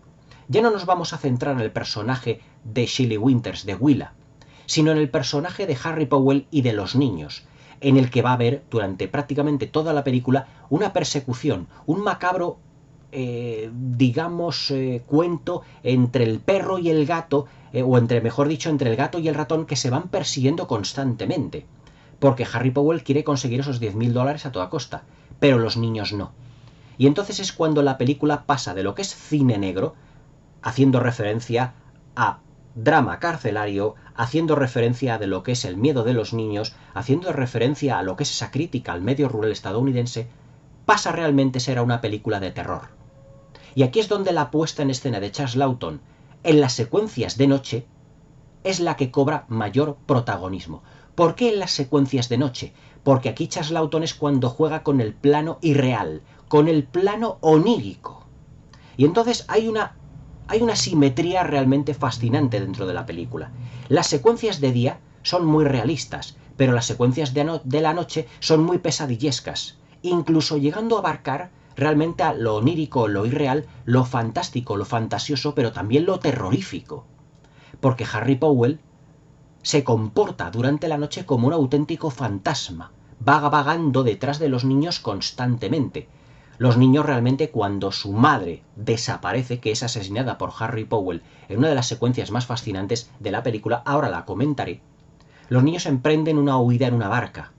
Ya no nos vamos a centrar en el personaje de Shelley Winters, de Willa, sino en el personaje de Harry Powell y de los niños, en el que va a haber durante prácticamente toda la película una persecución, un macabro, cuento entre el perro y el gato, o mejor dicho, entre el gato y el ratón, que se van persiguiendo constantemente. Porque Harry Powell quiere conseguir esos $10.000 a toda costa, pero los niños no. Y entonces es cuando la película pasa de lo que es cine negro, haciendo referencia a drama carcelario, haciendo referencia de lo que es el miedo de los niños, haciendo referencia a lo que es esa crítica al medio rural estadounidense, pasa realmente a ser una película de terror. Y aquí es donde la puesta en escena de Charles Laughton en las secuencias de noche es la que cobra mayor protagonismo. ¿Por qué en las secuencias de noche? Porque aquí Charles Laughton es cuando juega con el plano irreal, con el plano onírico. Y entonces hay una simetría realmente fascinante dentro de la película. Las secuencias de día son muy realistas, pero las secuencias de la noche son muy pesadillescas, incluso llegando a abarcar realmente a lo onírico, lo irreal, lo fantástico, lo fantasioso, pero también lo terrorífico. Porque Harry Powell se comporta durante la noche como un auténtico fantasma, vaga vagando detrás de los niños constantemente. Los niños realmente, cuando su madre desaparece, que es asesinada por Harry Powell en una de las secuencias más fascinantes de la película, ahora la comentaré, los niños emprenden una huida en una barca.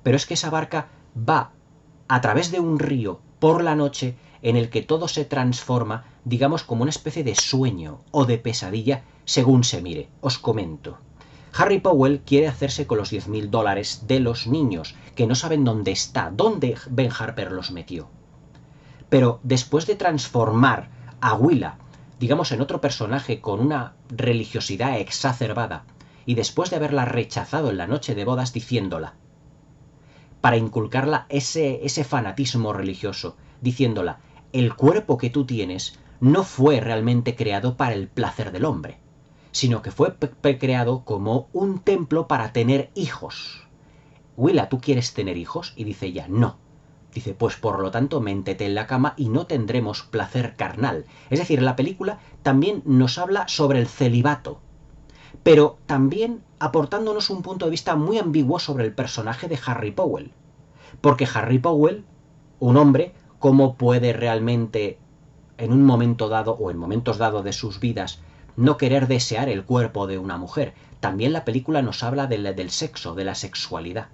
Pero es que esa barca va a través de un río por la noche en el que todo se transforma, digamos, como una especie de sueño o de pesadilla, según se mire. Os comento. Harry Powell quiere hacerse con los $10.000 de los niños, que no saben dónde está, dónde Ben Harper los metió. Pero después de transformar a Willa, digamos, en otro personaje con una religiosidad exacerbada, y después de haberla rechazado en la noche de bodas diciéndola, para inculcarla ese fanatismo religioso, diciéndola, el cuerpo que tú tienes no fue realmente creado para el placer del hombre, sino que fue creado como un templo para tener hijos. Willa, ¿tú quieres tener hijos? Y dice ella, no. Dice, pues por lo tanto, méntete en la cama y no tendremos placer carnal. Es decir, la película también nos habla sobre el celibato, pero también aportándonos un punto de vista muy ambiguo sobre el personaje de Harry Powell. Porque Harry Powell, un hombre, ¿cómo puede realmente, en un momento dado o en momentos dados de sus vidas, no querer desear el cuerpo de una mujer? También la película nos habla del sexo, de la sexualidad.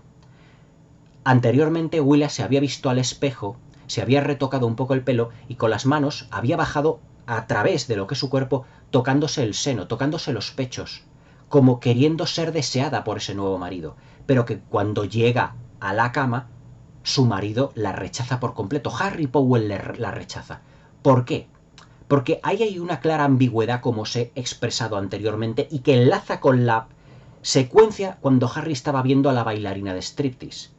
Anteriormente Willa se había visto al espejo, se había retocado un poco el pelo y con las manos había bajado a través de lo que es su cuerpo, tocándose el seno, tocándose los pechos, como queriendo ser deseada por ese nuevo marido, pero que cuando llega a la cama, su marido la rechaza por completo. Harry Powell la rechaza. ¿Por qué? Porque ahí hay una clara ambigüedad, como os he expresado anteriormente, y que enlaza con la secuencia cuando Harry estaba viendo a la bailarina de striptease.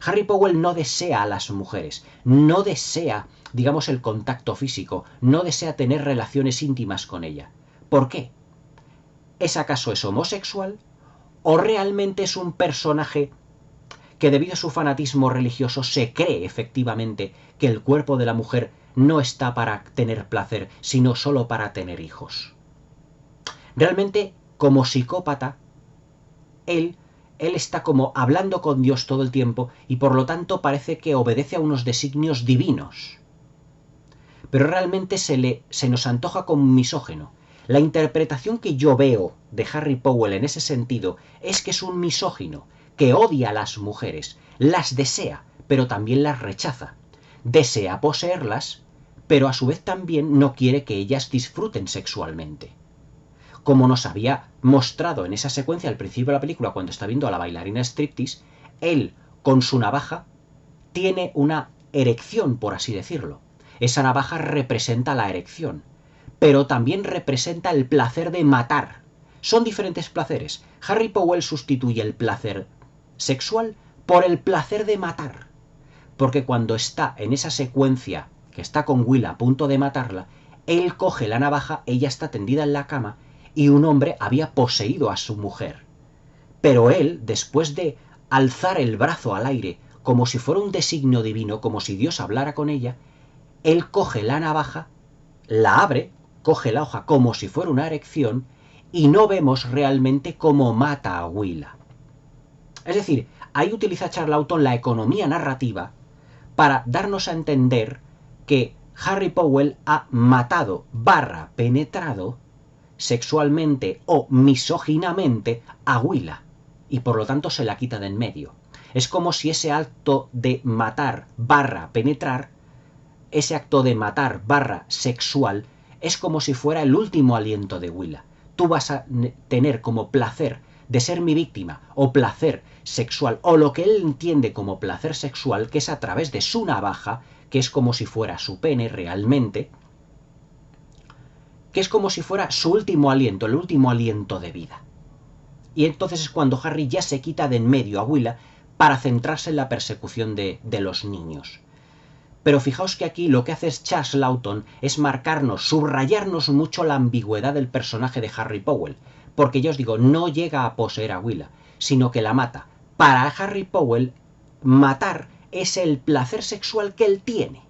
Harry Powell no desea a las mujeres, no desea, digamos, el contacto físico, no desea tener relaciones íntimas con ella. ¿Por qué? ¿Es acaso homosexual? ¿O realmente es un personaje que debido a su fanatismo religioso se cree efectivamente que el cuerpo de la mujer no está para tener placer, sino solo para tener hijos? Realmente, como psicópata, él está como hablando con Dios todo el tiempo y por lo tanto parece que obedece a unos designios divinos. Pero realmente se nos antoja como misógino. La interpretación que yo veo de Harry Powell en ese sentido es que es un misógino, que odia a las mujeres, las desea, pero también las rechaza. Desea poseerlas, pero a su vez también no quiere que ellas disfruten sexualmente. Como nos había mostrado en esa secuencia al principio de la película cuando está viendo a la bailarina striptease, él, con su navaja, tiene una erección, por así decirlo. Esa navaja representa la erección, pero también representa el placer de matar. Son diferentes placeres. Harry Powell sustituye el placer sexual por el placer de matar. Porque cuando está en esa secuencia, que está con Willa a punto de matarla, él coge la navaja, ella está tendida en la cama, y un hombre había poseído a su mujer. Pero él, después de alzar el brazo al aire como si fuera un designio divino, como si Dios hablara con ella, él coge la navaja, la abre, coge la hoja como si fuera una erección y no vemos realmente cómo mata a Willa. Es decir, ahí utiliza Charlton la economía narrativa para darnos a entender que Harry Powell ha matado / penetrado sexualmente o misóginamente a Willa y por lo tanto se la quita de en medio. Es como si ese acto de matar / penetrar, ese acto de matar / sexual, es como si fuera el último aliento de Willa. Tú vas a tener como placer de ser mi víctima o placer sexual o lo que él entiende como placer sexual, que es a través de su navaja, que es como si fuera su pene realmente, que es como si fuera su último aliento, el último aliento de vida. Y entonces es cuando Harry ya se quita de en medio a Willa para centrarse en la persecución de los niños. Pero fijaos que aquí lo que hace Charles Laughton es marcarnos, subrayarnos mucho la ambigüedad del personaje de Harry Powell, porque ya os digo, no llega a poseer a Willa, sino que la mata. Para Harry Powell, matar es el placer sexual que él tiene.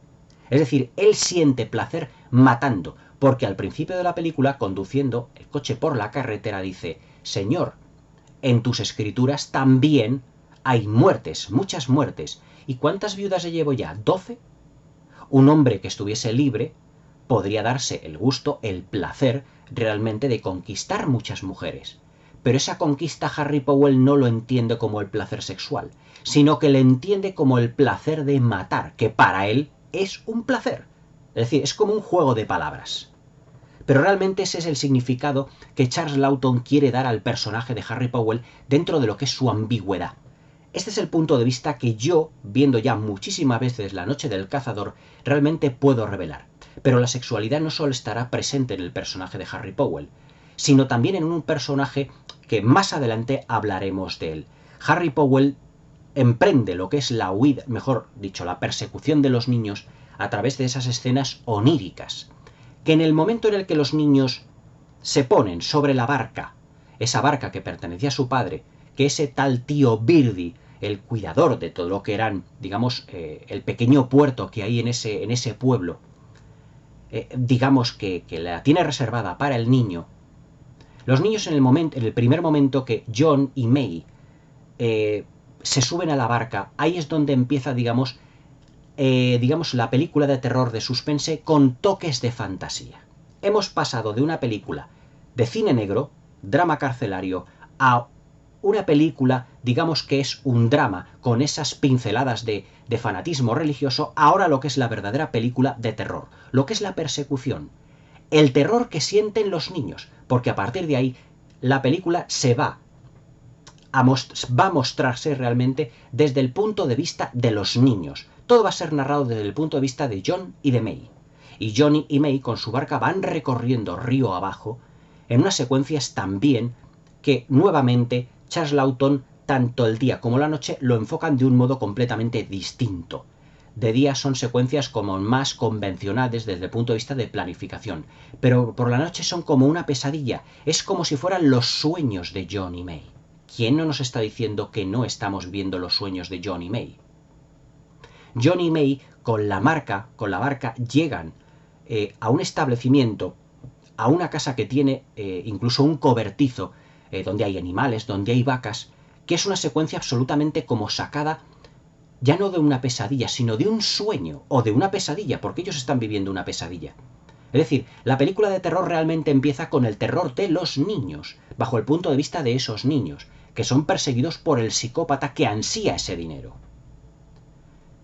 Es decir, él siente placer matando, porque al principio de la película, conduciendo el coche por la carretera, dice: Señor, en tus escrituras también hay muertes, muchas muertes. ¿Y cuántas viudas llevo ya? ¿12? Un hombre que estuviese libre podría darse el gusto, el placer, realmente de conquistar muchas mujeres. Pero esa conquista Harry Powell no lo entiende como el placer sexual, sino que le entiende como el placer de matar, que para él es un placer. Es decir, es como un juego de palabras. Pero realmente ese es el significado que Charles Laughton quiere dar al personaje de Harry Powell dentro de lo que es su ambigüedad. Este es el punto de vista que yo, viendo ya muchísimas veces La Noche del Cazador, realmente puedo revelar. Pero la sexualidad no solo estará presente en el personaje de Harry Powell, sino también en un personaje que más adelante hablaremos de él. Harry Powell emprende lo que es la huida, mejor dicho, la persecución de los niños a través de esas escenas oníricas, que en el momento en el que los niños se ponen sobre la barca, esa barca que pertenecía a su padre, que ese tal tío Birdie, el cuidador de todo lo que eran, digamos, el pequeño puerto que hay en ese pueblo, digamos que la tiene reservada para el niño, los niños en el primer momento que John y May se suben a la barca, ahí es donde empieza, digamos, la película de terror de suspense con toques de fantasía. Hemos pasado de una película de cine negro, drama carcelario, a una película, digamos que es un drama, con esas pinceladas de fanatismo religioso, ahora lo que es la verdadera película de terror, lo que es la persecución, el terror que sienten los niños, porque a partir de ahí la película se va a mostrarse realmente desde el punto de vista de los niños. Todo va a ser narrado desde el punto de vista de John y de May. Y John y May con su barca van recorriendo río abajo en unas secuencias también que nuevamente Charles Laughton, tanto el día como la noche, lo enfocan de un modo completamente distinto. De día son secuencias como más convencionales desde el punto de vista de planificación, pero por la noche son como una pesadilla, es como si fueran los sueños de John y May. ¿Quién no nos está diciendo que no estamos viendo los sueños de John y May? John y May con la barca llegan a un establecimiento, a una casa que tiene incluso un cobertizo, donde hay animales, donde hay vacas, que es una secuencia absolutamente como sacada ya no de una pesadilla, sino de un sueño o de una pesadilla, porque ellos están viviendo una pesadilla. Es decir, la película de terror realmente empieza con el terror de los niños, bajo el punto de vista de esos niños, que son perseguidos por el psicópata que ansía ese dinero.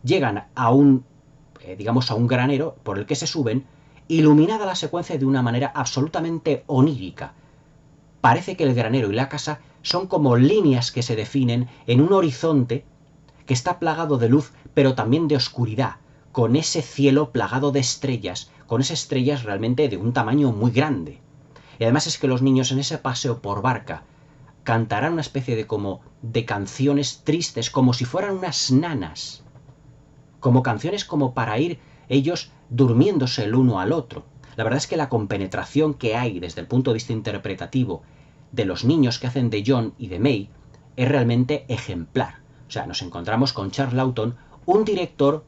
Llegan a un granero por el que se suben, iluminada la secuencia de una manera absolutamente onírica. Parece que el granero y la casa son como líneas que se definen en un horizonte que está plagado de luz, pero también de oscuridad, con ese cielo plagado de estrellas, con esas estrellas realmente de un tamaño muy grande. Y además es que los niños en ese paseo por barca cantarán una especie de canciones tristes, como si fueran unas nanas, como canciones como para ir ellos durmiéndose el uno al otro. La verdad es que la compenetración que hay desde el punto de vista interpretativo de los niños que hacen de John y de May es realmente ejemplar. sea, nos encontramos con Charles Laughton, un director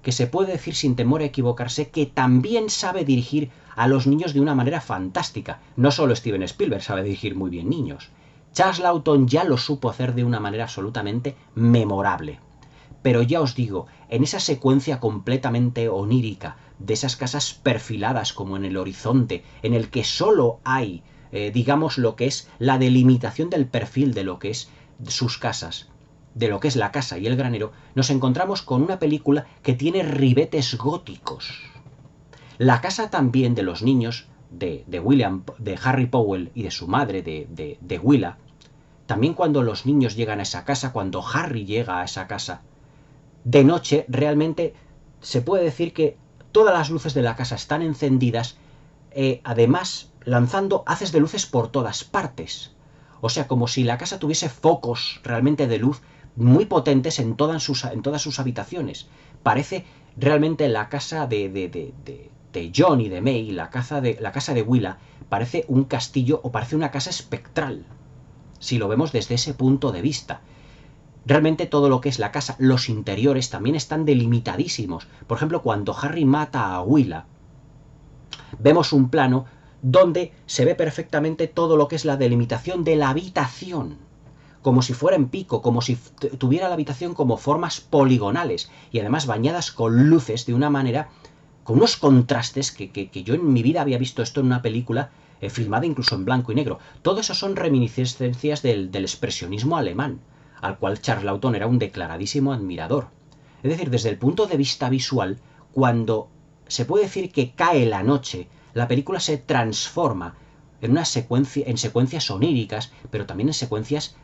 que se puede decir sin temor a equivocarse que también sabe dirigir a los niños de una manera fantástica. No solo Steven Spielberg sabe dirigir muy bien niños. Charles Laughton ya lo supo hacer de una manera absolutamente memorable. Pero ya os digo, en esa secuencia completamente onírica, de esas casas perfiladas como en el horizonte, en el que solo hay, digamos, lo que es la delimitación del perfil de lo que es sus casas, de lo que es la casa y el granero, nos encontramos con una película que tiene ribetes góticos. La casa también de los niños, de Harry Powell y de su madre, de Willa, también cuando los niños llegan a esa casa, cuando Harry llega a esa casa, de noche realmente se puede decir que todas las luces de la casa están encendidas, además lanzando haces de luces por todas partes. O sea, como si la casa tuviese focos realmente de luz muy potentes en todas sus habitaciones. Parece realmente la casa de John y de May, la casa de Willa, parece un castillo o parece una casa espectral, si lo vemos desde ese punto de vista. Realmente todo lo que es la casa, los interiores también están delimitadísimos. Por ejemplo, cuando Harry mata a Willa, vemos un plano donde se ve perfectamente todo lo que es la delimitación de la habitación, como si fuera en pico, como si tuviera la habitación como formas poligonales y además bañadas con luces de una manera, con unos contrastes que yo en mi vida había visto esto en una película filmada incluso en blanco y negro. Todo eso son reminiscencias del expresionismo alemán, al cual Charles Laughton era un declaradísimo admirador. Es decir, desde el punto de vista visual, cuando se puede decir que cae la noche, la película se transforma en secuencias oníricas, pero también en secuencias,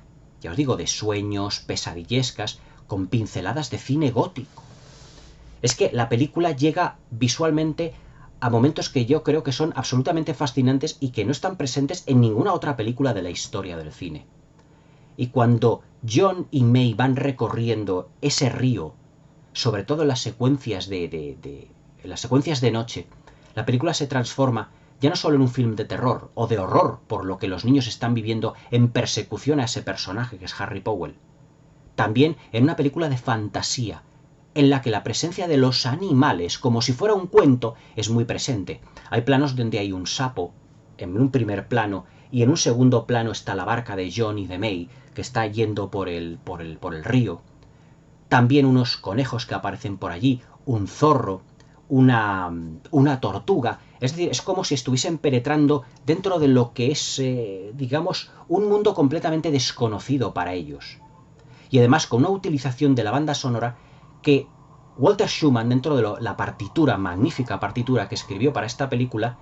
ya os digo, de sueños, pesadillescas, con pinceladas de cine gótico. Es que la película llega visualmente a momentos que yo creo que son absolutamente fascinantes y que no están presentes en ninguna otra película de la historia del cine. Y cuando John y May van recorriendo ese río, sobre todo en las secuencias de noche, la película se transforma ya no solo en un film de terror o de horror por lo que los niños están viviendo en persecución a ese personaje que es Harry Powell, también en una película de fantasía, en la que la presencia de los animales, como si fuera un cuento, es muy presente. Hay planos donde hay un sapo, en un primer plano, y en un segundo plano está la barca de John y de May, que está yendo por el río. También unos conejos que aparecen por allí, un zorro, una tortuga. Es decir, es como si estuviesen penetrando dentro de lo que es, digamos, un mundo completamente desconocido para ellos. Y además con una utilización de la banda sonora que Walter Schumann, dentro de la partitura, magnífica partitura que escribió para esta película,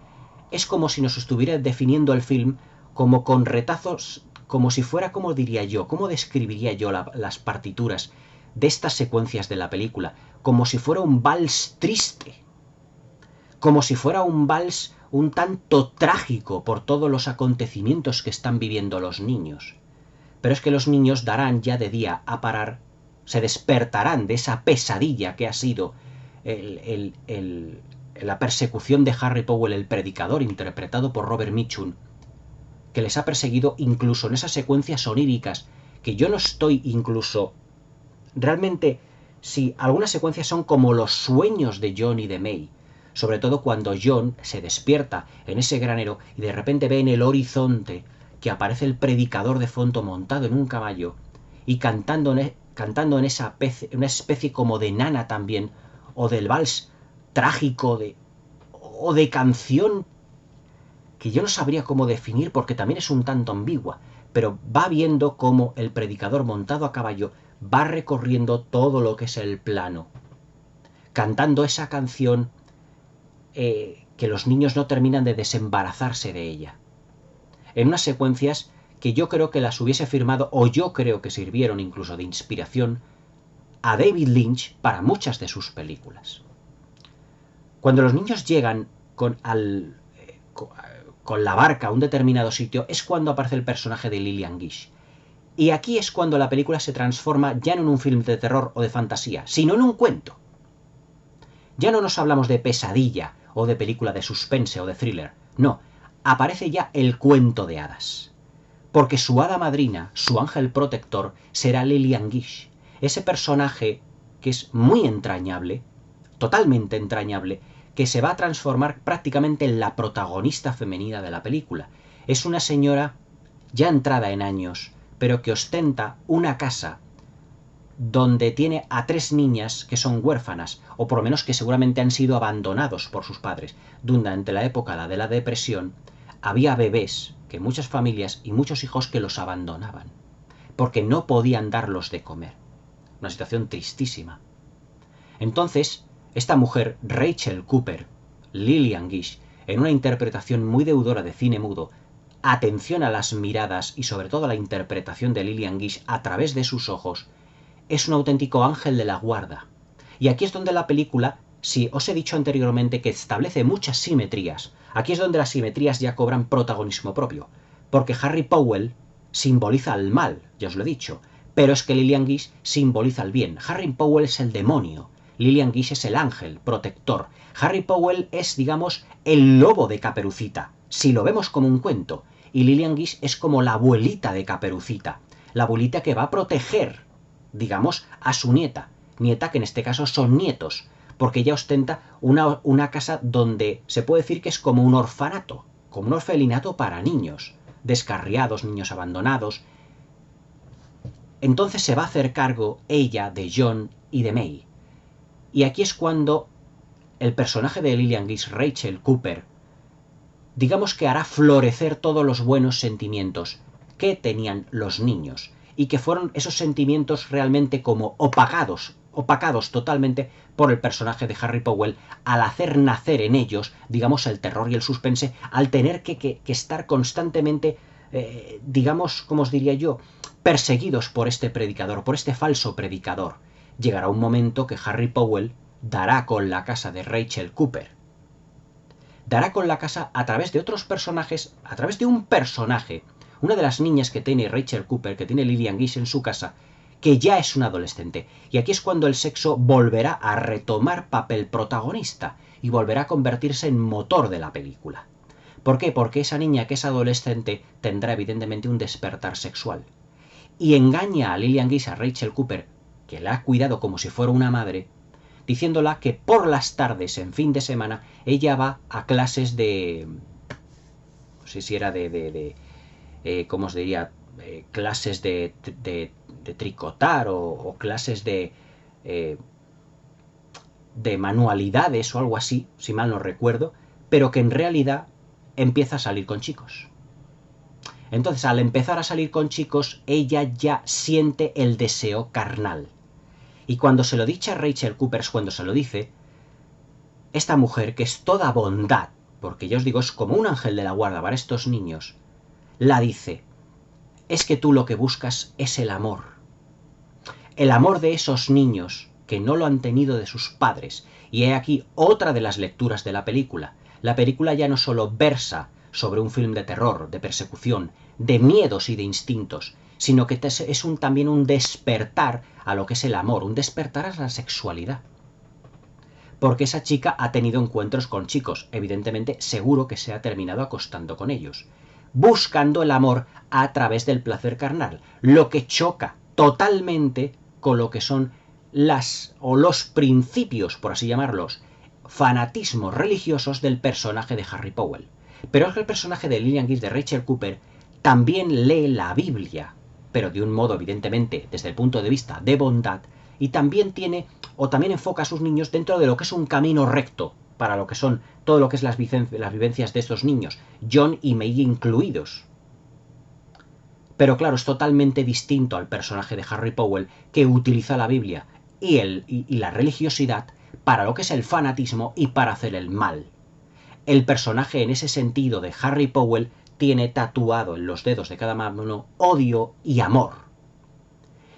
es como si nos estuviera definiendo el film como con retazos, como si fuera, como diría yo, cómo describiría yo las partituras de estas secuencias de la película, como si fuera un vals triste, como si fuera un vals un tanto trágico por todos los acontecimientos que están viviendo los niños. Pero es que los niños darán ya de día a parar, se despertarán de esa pesadilla que ha sido la persecución de Harry Powell, el predicador, interpretado por Robert Mitchum, que les ha perseguido incluso en esas secuencias oníricas, que yo no estoy incluso... Realmente, si algunas secuencias son como los sueños de John y de May, sobre todo cuando John se despierta en ese granero y de repente ve en el horizonte que aparece el predicador de fondo montado en un caballo y cantando en una especie como de nana también, o del vals trágico o de canción que yo no sabría cómo definir porque también es un tanto ambigua, pero va viendo cómo el predicador montado a caballo va recorriendo todo lo que es el plano, cantando esa canción que los niños no terminan de desembarazarse de ella, en unas secuencias que yo creo que las hubiese firmado, o yo creo que sirvieron incluso de inspiración a David Lynch para muchas de sus películas. Cuando los niños llegan con la barca a un determinado sitio, es cuando aparece el personaje de Lillian Gish. Y aquí es cuando la película se transforma ya no en un film de terror o de fantasía, sino en un cuento. Ya no nos hablamos de pesadilla o de película de suspense o de thriller, no, aparece ya el cuento de hadas. Porque su hada madrina, su ángel protector, será Lillian Gish. ese personaje que es muy entrañable, totalmente entrañable, que se va a transformar prácticamente en la protagonista femenina de la película. Es una señora ya entrada en años, pero que ostenta una casa donde tiene a 3 niñas que son huérfanas, o por lo menos que seguramente han sido abandonados por sus padres. Durante la época de la depresión, había bebés, que muchas familias y muchos hijos que los abandonaban, porque no podían darlos de comer. Una situación tristísima. Entonces, esta mujer, Rachel Cooper, Lillian Gish, en una interpretación muy deudora de cine mudo, atención a las miradas y sobre todo a la interpretación de Lillian Gish a través de sus ojos, es un auténtico ángel de la guarda. Y aquí es donde la película, si os he dicho anteriormente que establece muchas simetrías, aquí es donde las simetrías ya cobran protagonismo propio, porque Harry Powell simboliza el mal, ya os lo he dicho, pero es que Lillian Gish simboliza el bien. Harry Powell es el demonio, Lillian Gish es el ángel protector. Harry Powell es, digamos, el lobo de Caperucita, si lo vemos como un cuento, y Lillian Gish es como la abuelita de Caperucita, la abuelita que va a proteger, digamos, a su nieta que en este caso son nietos, porque ella ostenta una casa donde se puede decir que es como un orfanato, como un orfelinato para niños, descarriados, niños abandonados. Entonces se va a hacer cargo ella de John y de May. Y aquí es cuando el personaje de Lillian Gish, Rachel Cooper, digamos que hará florecer todos los buenos sentimientos que tenían los niños, y que fueron esos sentimientos realmente como opacados totalmente por el personaje de Harry Powell, al hacer nacer en ellos, digamos, el terror y el suspense, al tener que estar constantemente, digamos, como os diría yo, perseguidos por este predicador, por este falso predicador. Llegará un momento que Harry Powell dará con la casa de Rachel Cooper. Dará con la casa a través de otros personajes, a través de un personaje, una de las niñas que tiene Rachel Cooper, que tiene Lillian Gish en su casa, que ya es una adolescente. Y aquí es cuando el sexo volverá a retomar papel protagonista y volverá a convertirse en motor de la película. ¿Por qué? Porque esa niña que es adolescente tendrá evidentemente un despertar sexual. Y engaña a Lillian Gish, a Rachel Cooper, que la ha cuidado como si fuera una madre, diciéndola que por las tardes, en fin de semana, ella va a clases de... no sé si era ¿cómo os diría? Clases de tricotar o clases de manualidades o algo así, si mal no recuerdo, pero que en realidad empieza a salir con chicos. Entonces, al empezar a salir con chicos, ella ya siente el deseo carnal. Y cuando se lo dice a Rachel Cooper, cuando se lo dice, esta mujer, que es toda bondad, porque ya os digo, es como un ángel de la guarda para estos niños, la dice: es que tú lo que buscas es el amor de esos niños que no lo han tenido de sus padres. Y he aquí otra de las lecturas de la película. La película ya no solo versa sobre un film de terror, de persecución, de miedos y de instintos, sino que es también un despertar a lo que es el amor, un despertar a la sexualidad. Porque esa chica ha tenido encuentros con chicos, evidentemente seguro que se ha terminado acostando con ellos, buscando el amor a través del placer carnal, lo que choca totalmente con lo que son los principios, por así llamarlos, fanatismos religiosos del personaje de Harry Powell. Pero es que el personaje de Lillian Gish, de Rachel Cooper, también lee la Biblia, pero de un modo evidentemente desde el punto de vista de bondad, y también también enfoca a sus niños dentro de lo que es un camino recto para lo que son todo lo que es las vivencias de estos niños, John y May incluidos. Pero claro, es totalmente distinto al personaje de Harry Powell, que utiliza la Biblia y la religiosidad para lo que es el fanatismo y para hacer el mal. El personaje en ese sentido de Harry Powell tiene tatuado en los dedos de cada mano odio y amor.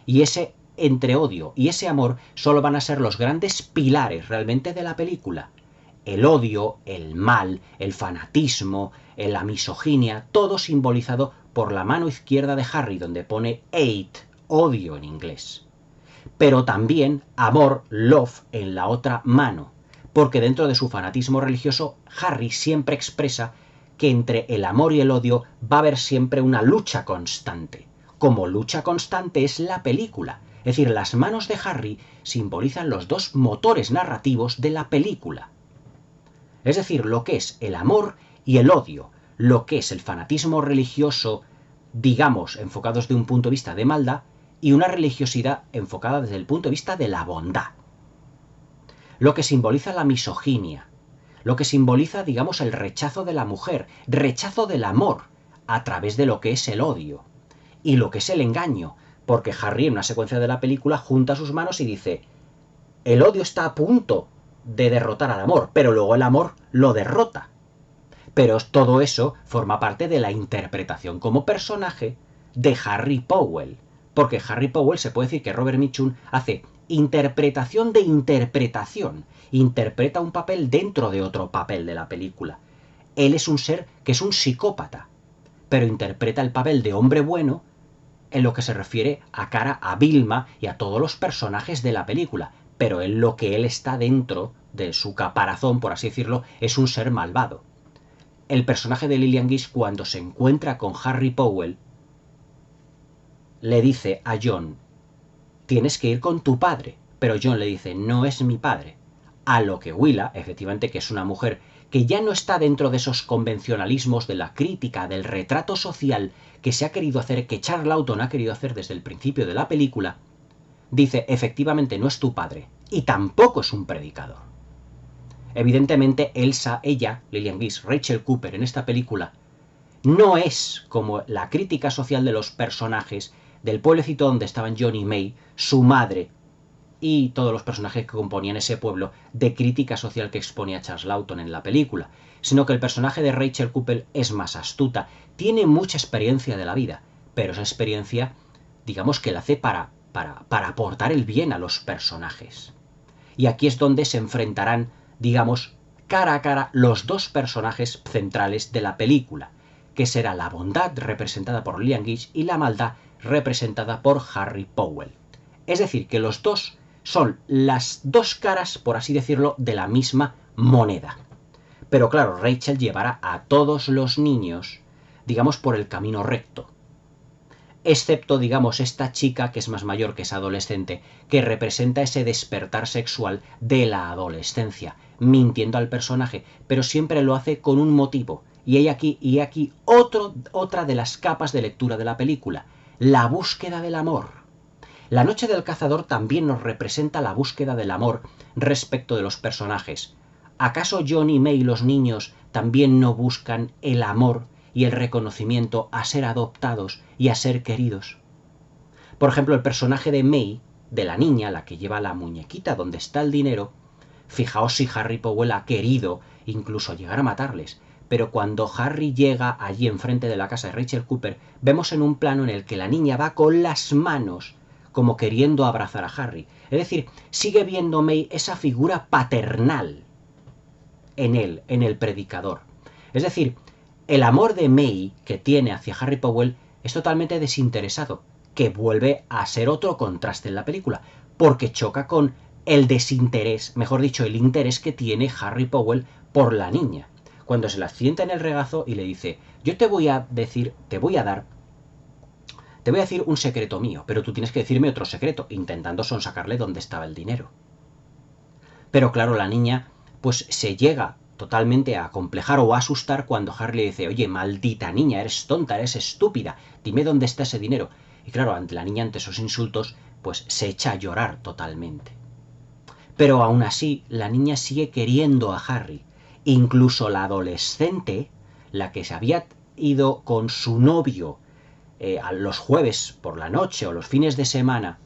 Y ese entre odio y ese amor solo van a ser los grandes pilares realmente de la película. El odio, el mal, el fanatismo, la misoginia, todo simbolizado por la mano izquierda de Harry, donde pone hate, odio en inglés. Pero también amor, love, en la otra mano, porque dentro de su fanatismo religioso, Harry siempre expresa que entre el amor y el odio va a haber siempre una lucha constante. Como lucha constante es la película. Es decir, las manos de Harry simbolizan los dos motores narrativos de la película. Es decir, lo que es el amor y el odio, lo que es el fanatismo religioso, digamos, enfocados desde un punto de vista de maldad, y una religiosidad enfocada desde el punto de vista de la bondad. Lo que simboliza la misoginia, lo que simboliza, digamos, el rechazo de la mujer, rechazo del amor, a través de lo que es el odio, y lo que es el engaño, porque Harry en una secuencia de la película junta sus manos y dice, el odio está a punto de derrotar al amor, pero luego el amor lo derrota. Pero todo eso forma parte de la interpretación como personaje de Harry Powell, porque Harry Powell se puede decir que Robert Mitchum hace interpretación de interpretación, interpreta un papel dentro de otro papel de la película. Él es un ser que es un psicópata, pero interpreta el papel de hombre bueno en lo que se refiere a cara a Vilma y a todos los personajes de la película, pero en lo que él está dentro de su caparazón, por así decirlo, es un ser malvado. El personaje de Lillian Gish, cuando se encuentra con Harry Powell, le dice a John, tienes que ir con tu padre, pero John le dice, no es mi padre. A lo que Willa, efectivamente, que es una mujer que ya no está dentro de esos convencionalismos de la crítica, del retrato social que se ha querido hacer, que Charles Laughton ha querido hacer desde el principio de la película, dice, efectivamente, no es tu padre, y tampoco es un predicador. Evidentemente, ella, Lillian Gish, Rachel Cooper en esta película, no es como la crítica social de los personajes del pueblecito donde estaban John y May, su madre y todos los personajes que componían ese pueblo de crítica social que exponía Charles Laughton en la película, sino que el personaje de Rachel Cooper es más astuta, tiene mucha experiencia de la vida, pero esa experiencia, digamos que la hace para aportar el bien a los personajes. Y aquí es donde se enfrentarán, digamos, cara a cara los dos personajes centrales de la película, que será la bondad representada por Lillian Gish y la maldad representada por Harry Powell. Es decir, que los dos son las dos caras, por así decirlo, de la misma moneda. Pero claro, Rachel llevará a todos los niños, digamos, por el camino recto. Excepto, digamos, esta chica que es más mayor, que es adolescente, que representa ese despertar sexual de la adolescencia, mintiendo al personaje, pero siempre lo hace con un motivo. Y hay aquí otra de las capas de lectura de la película, la búsqueda del amor. La noche del cazador también nos representa la búsqueda del amor respecto de los personajes. ¿Acaso John y May, los niños, también no buscan el amor y el reconocimiento a ser adoptados y a ser queridos? Por ejemplo, el personaje de May, de la niña, la que lleva la muñequita donde está el dinero, fijaos si Harry Powell ha querido incluso llegar a matarles, pero cuando Harry llega allí enfrente de la casa de Rachel Cooper, vemos en un plano en el que la niña va con las manos como queriendo abrazar a Harry. Es decir, sigue viendo May esa figura paternal en él, en el predicador. Es decir, el amor de May que tiene hacia Harry Powell es totalmente desinteresado, que vuelve a ser otro contraste en la película, porque choca con el desinterés, mejor dicho, el interés que tiene Harry Powell por la niña. Cuando se la sienta en el regazo y le dice, yo te voy a decir un secreto mío, pero tú tienes que decirme otro secreto, intentando sonsacarle dónde estaba el dinero. Pero claro, la niña pues se llega totalmente a acomplejar o a asustar cuando Harry le dice, oye, maldita niña, eres tonta, eres estúpida, dime dónde está ese dinero. Y claro, ante la niña, ante esos insultos, pues se echa a llorar totalmente. Pero aún así, la niña sigue queriendo a Harry. Incluso la adolescente, la que se había ido con su novio a los jueves por la noche o los fines de semana,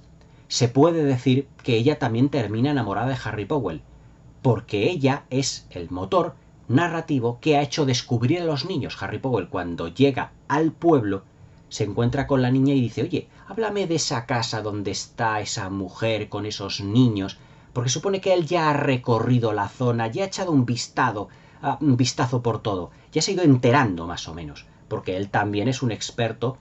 se puede decir que ella también termina enamorada de Harry Powell, porque ella es el motor narrativo que ha hecho descubrir a los niños. Harry Powell, cuando llega al pueblo, se encuentra con la niña y dice, oye, háblame de esa casa donde está esa mujer con esos niños, porque supone que él ya ha recorrido la zona, ya ha echado un vistazo por todo, ya se ha ido enterando más o menos, porque él también es un experto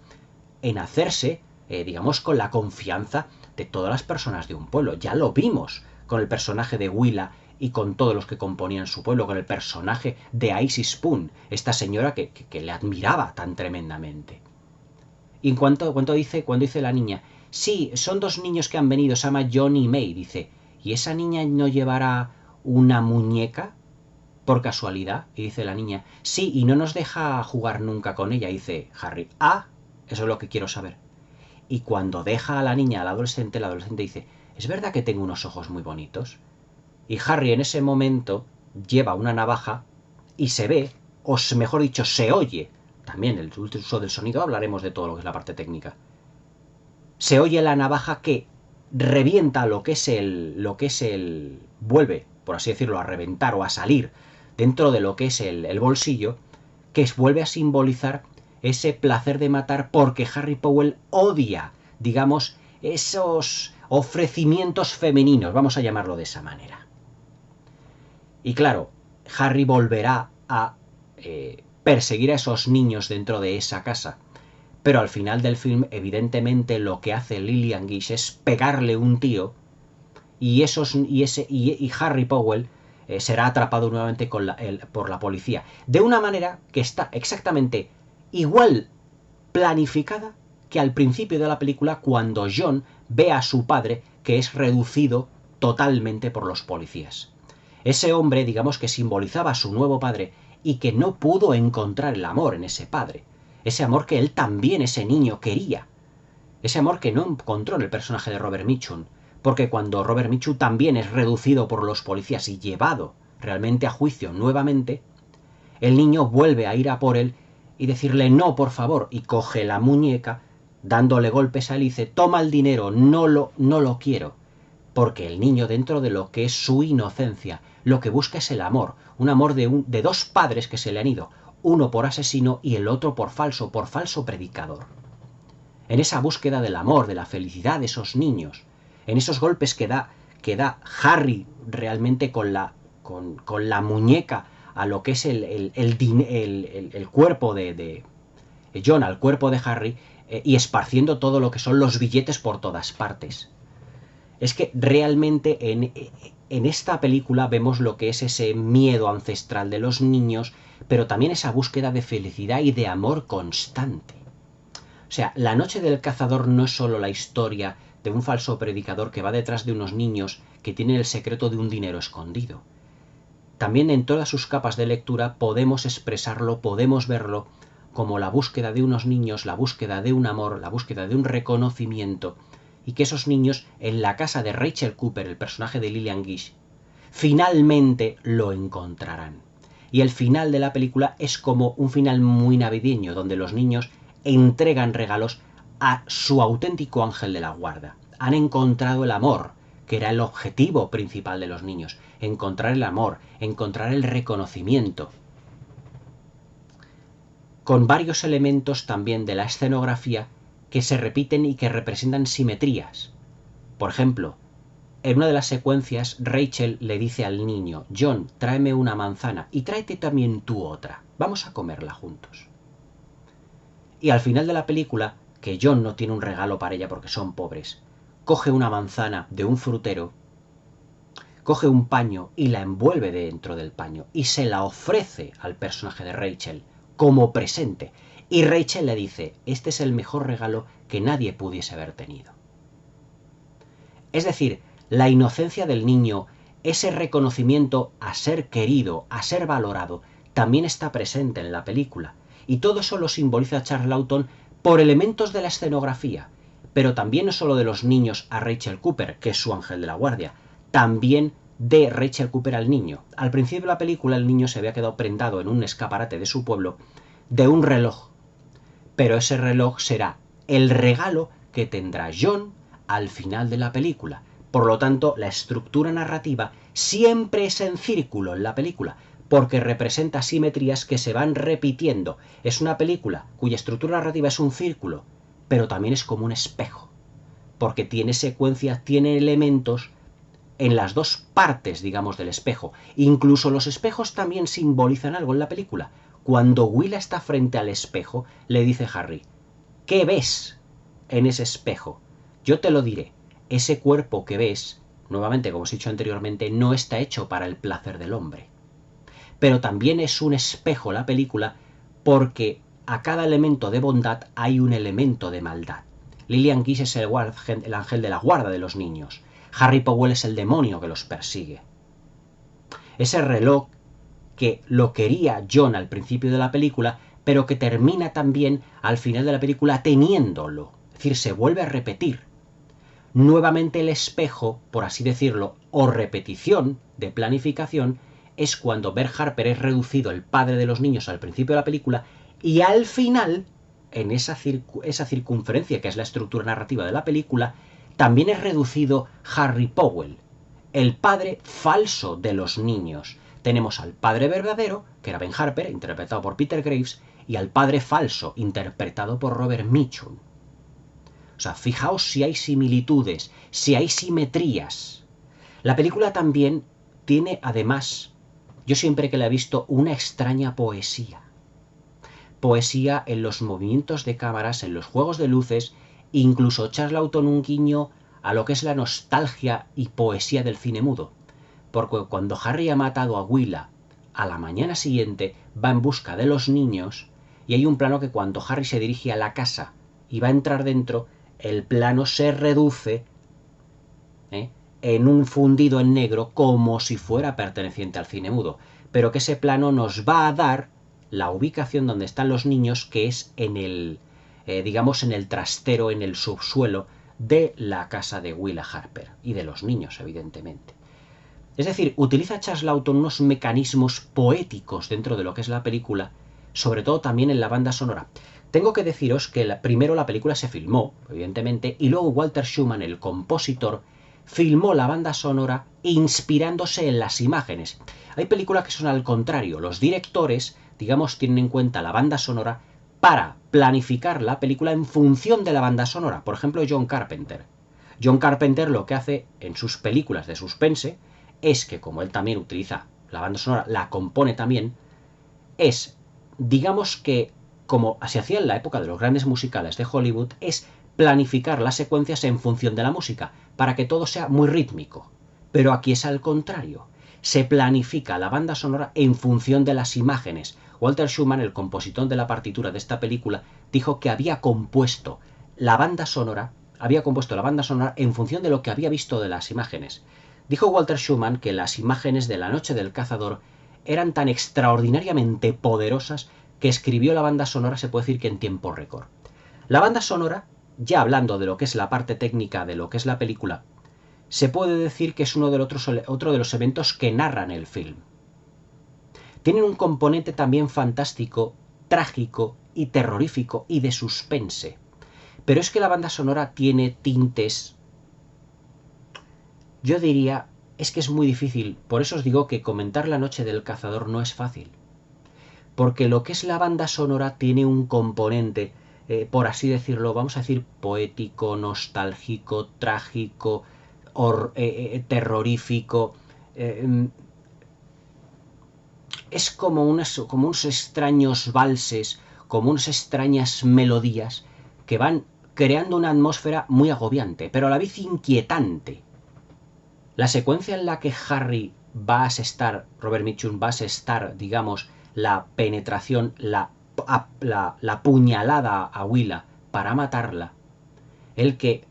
en hacerse, digamos, con la confianza de todas las personas de un pueblo. Ya lo vimos con el personaje de Willa y con todos los que componían su pueblo, con el personaje de Isis Spoon, esta señora que le admiraba tan tremendamente. Y cuando dice la niña, sí, son dos niños que han venido, se llama John y May. Dice, ¿y esa niña no llevará una muñeca por casualidad? Y dice la niña, sí, y no nos deja jugar nunca con ella. Y dice Harry, ah, eso es lo que quiero saber. Y cuando deja a la niña, al adolescente, el adolescente dice, ¿es verdad que tengo unos ojos muy bonitos? Y Harry en ese momento lleva una navaja y se ve, o mejor dicho, se oye, también el uso del sonido, hablaremos de todo lo que es la parte técnica, se oye la navaja que revienta lo que es el vuelve, por así decirlo, a reventar o a salir dentro de lo que es el bolsillo, que vuelve a simbolizar ese placer de matar porque Harry Powell odia, digamos, esos ofrecimientos femeninos, vamos a llamarlo de esa manera. Y claro, Harry volverá a perseguir a esos niños dentro de esa casa. Pero al final del film, evidentemente, lo que hace Lillian Gish es pegarle un tiro y Harry Powell será atrapado nuevamente por la policía. De una manera que está exactamente igual planificada que al principio de la película, cuando John ve a su padre que es reducido totalmente por los policías. Ese hombre, digamos, que simbolizaba a su nuevo padre y que no pudo encontrar el amor en ese padre. Ese amor que él también, ese niño, quería. Ese amor que no encontró en el personaje de Robert Mitchum. Porque cuando Robert Mitchum también es reducido por los policías y llevado realmente a juicio nuevamente, el niño vuelve a ir a por él y decirle no, por favor, y coge la muñeca, dándole golpes a él y dice, toma el dinero, no lo quiero. Porque el niño, dentro de lo que es su inocencia, lo que busca es el amor, un amor de dos padres que se le han ido, uno por asesino y el otro por falso predicador. En esa búsqueda del amor, de la felicidad de esos niños, en esos golpes que da Harry realmente con la muñeca a lo que es el cuerpo de John, al cuerpo de Harry, y esparciendo todo lo que son los billetes por todas partes. Es que realmente en esta película vemos lo que es ese miedo ancestral de los niños, pero también esa búsqueda de felicidad y de amor constante. O sea, La noche del cazador no es solo la historia de un falso predicador que va detrás de unos niños que tienen el secreto de un dinero escondido. También en todas sus capas de lectura podemos expresarlo, podemos verlo como la búsqueda de unos niños, la búsqueda de un amor, la búsqueda de un reconocimiento, y que esos niños en la casa de Rachel Cooper, el personaje de Lillian Gish, finalmente lo encontrarán. Y el final de la película es como un final muy navideño, donde los niños entregan regalos a su auténtico ángel de la guarda. Han encontrado el amor, que era el objetivo principal de los niños. Encontrar el amor, encontrar el reconocimiento. Con varios elementos también de la escenografía que se repiten y que representan simetrías. Por ejemplo, en una de las secuencias, Rachel le dice al niño, John, tráeme una manzana y tráete también tú otra. Vamos a comerla juntos. Y al final de la película, que John no tiene un regalo para ella porque son pobres, coge una manzana de un frutero, coge un paño y la envuelve dentro del paño y se la ofrece al personaje de Rachel como presente. Y Rachel le dice, este es el mejor regalo que nadie pudiese haber tenido. Es decir, la inocencia del niño, ese reconocimiento a ser querido, a ser valorado, también está presente en la película. Y todo eso lo simboliza Charles Laughton por elementos de la escenografía. Pero también no solo de los niños a Rachel Cooper, que es su ángel de la guardia, también de Rachel Cooper al niño. Al principio de la película el niño se había quedado prendado en un escaparate de su pueblo de un reloj. Pero ese reloj será el regalo que tendrá John al final de la película. Por lo tanto, la estructura narrativa siempre es en círculo en la película, porque representa simetrías que se van repitiendo. Es una película cuya estructura narrativa es un círculo, pero también es como un espejo, porque tiene secuencias, tiene elementos en las dos partes, digamos, del espejo. Incluso los espejos también simbolizan algo en la película. Cuando Willa está frente al espejo, le dice Harry, ¿qué ves en ese espejo? Yo te lo diré, ese cuerpo que ves, nuevamente, como os he dicho anteriormente, no está hecho para el placer del hombre. Pero también es un espejo la película porque a cada elemento de bondad hay un elemento de maldad. Lillian Gish es el ángel de la guarda de los niños. Harry Powell es el demonio que los persigue. Ese reloj que lo quería John al principio de la película, pero que termina también al final de la película teniéndolo. Es decir, se vuelve a repetir. Nuevamente el espejo, por así decirlo, o repetición de planificación, es cuando Bert Harper es reducido el padre de los niños al principio de la película y al final, en esa circunferencia que es la estructura narrativa de la película, también es reducido Harry Powell, el padre falso de los niños. Tenemos al padre verdadero, que era Ben Harper, interpretado por Peter Graves, y al padre falso, interpretado por Robert Mitchum. O sea, fijaos si hay similitudes, si hay simetrías. La película también tiene, además, yo siempre que la he visto, una extraña poesía. Poesía en los movimientos de cámaras, en los juegos de luces, incluso Charlton un guiño a lo que es la nostalgia y poesía del cine mudo. Porque cuando Harry ha matado a Willa, a la mañana siguiente va en busca de los niños y hay un plano que cuando Harry se dirige a la casa y va a entrar dentro, el plano se reduce en un fundido en negro como si fuera perteneciente al cine mudo, pero que ese plano nos va a dar la ubicación donde están los niños, que es en el, digamos, en el trastero, en el subsuelo de la casa de Willa Harper y de los niños, evidentemente. Es decir, utiliza Charlton unos mecanismos poéticos dentro de lo que es la película, sobre todo también en la banda sonora. Tengo que deciros que primero la película se filmó, evidentemente, y luego Walter Schumann, el compositor, filmó la banda sonora inspirándose en las imágenes. Hay películas que son al contrario. Los directores, digamos, tienen en cuenta la banda sonora para planificar la película en función de la banda sonora. Por ejemplo, John Carpenter. John Carpenter lo que hace en sus películas de suspense es que, como él también utiliza la banda sonora, la compone también, es, digamos que, como se hacía en la época de los grandes musicales de Hollywood, es planificar las secuencias en función de la música, para que todo sea muy rítmico. Pero aquí es al contrario. Se planifica la banda sonora en función de las imágenes. Walter Schumann, el compositor de la partitura de esta película, dijo que había compuesto la banda sonora en función de lo que había visto de las imágenes. Dijo Walter Schumann que las imágenes de La noche del cazador eran tan extraordinariamente poderosas que escribió la banda sonora, se puede decir que en tiempo récord. La banda sonora, ya hablando de lo que es la parte técnica de lo que es la película, se puede decir que es otro de los eventos que narran el film. Tienen un componente también fantástico, trágico y terrorífico y de suspense. Pero es que la banda sonora tiene tintes, yo diría, es que es muy difícil. Por eso os digo que comentar La noche del cazador no es fácil. Porque lo que es la banda sonora tiene un componente, por así decirlo, vamos a decir, poético, nostálgico, trágico, terrorífico. Es como unos extraños valses, como unas extrañas melodías que van creando una atmósfera muy agobiante, pero a la vez inquietante. La secuencia en la que Harry va a asestar, Robert Mitchum va a asestar, digamos, la penetración, la puñalada a Willa para matarla, el que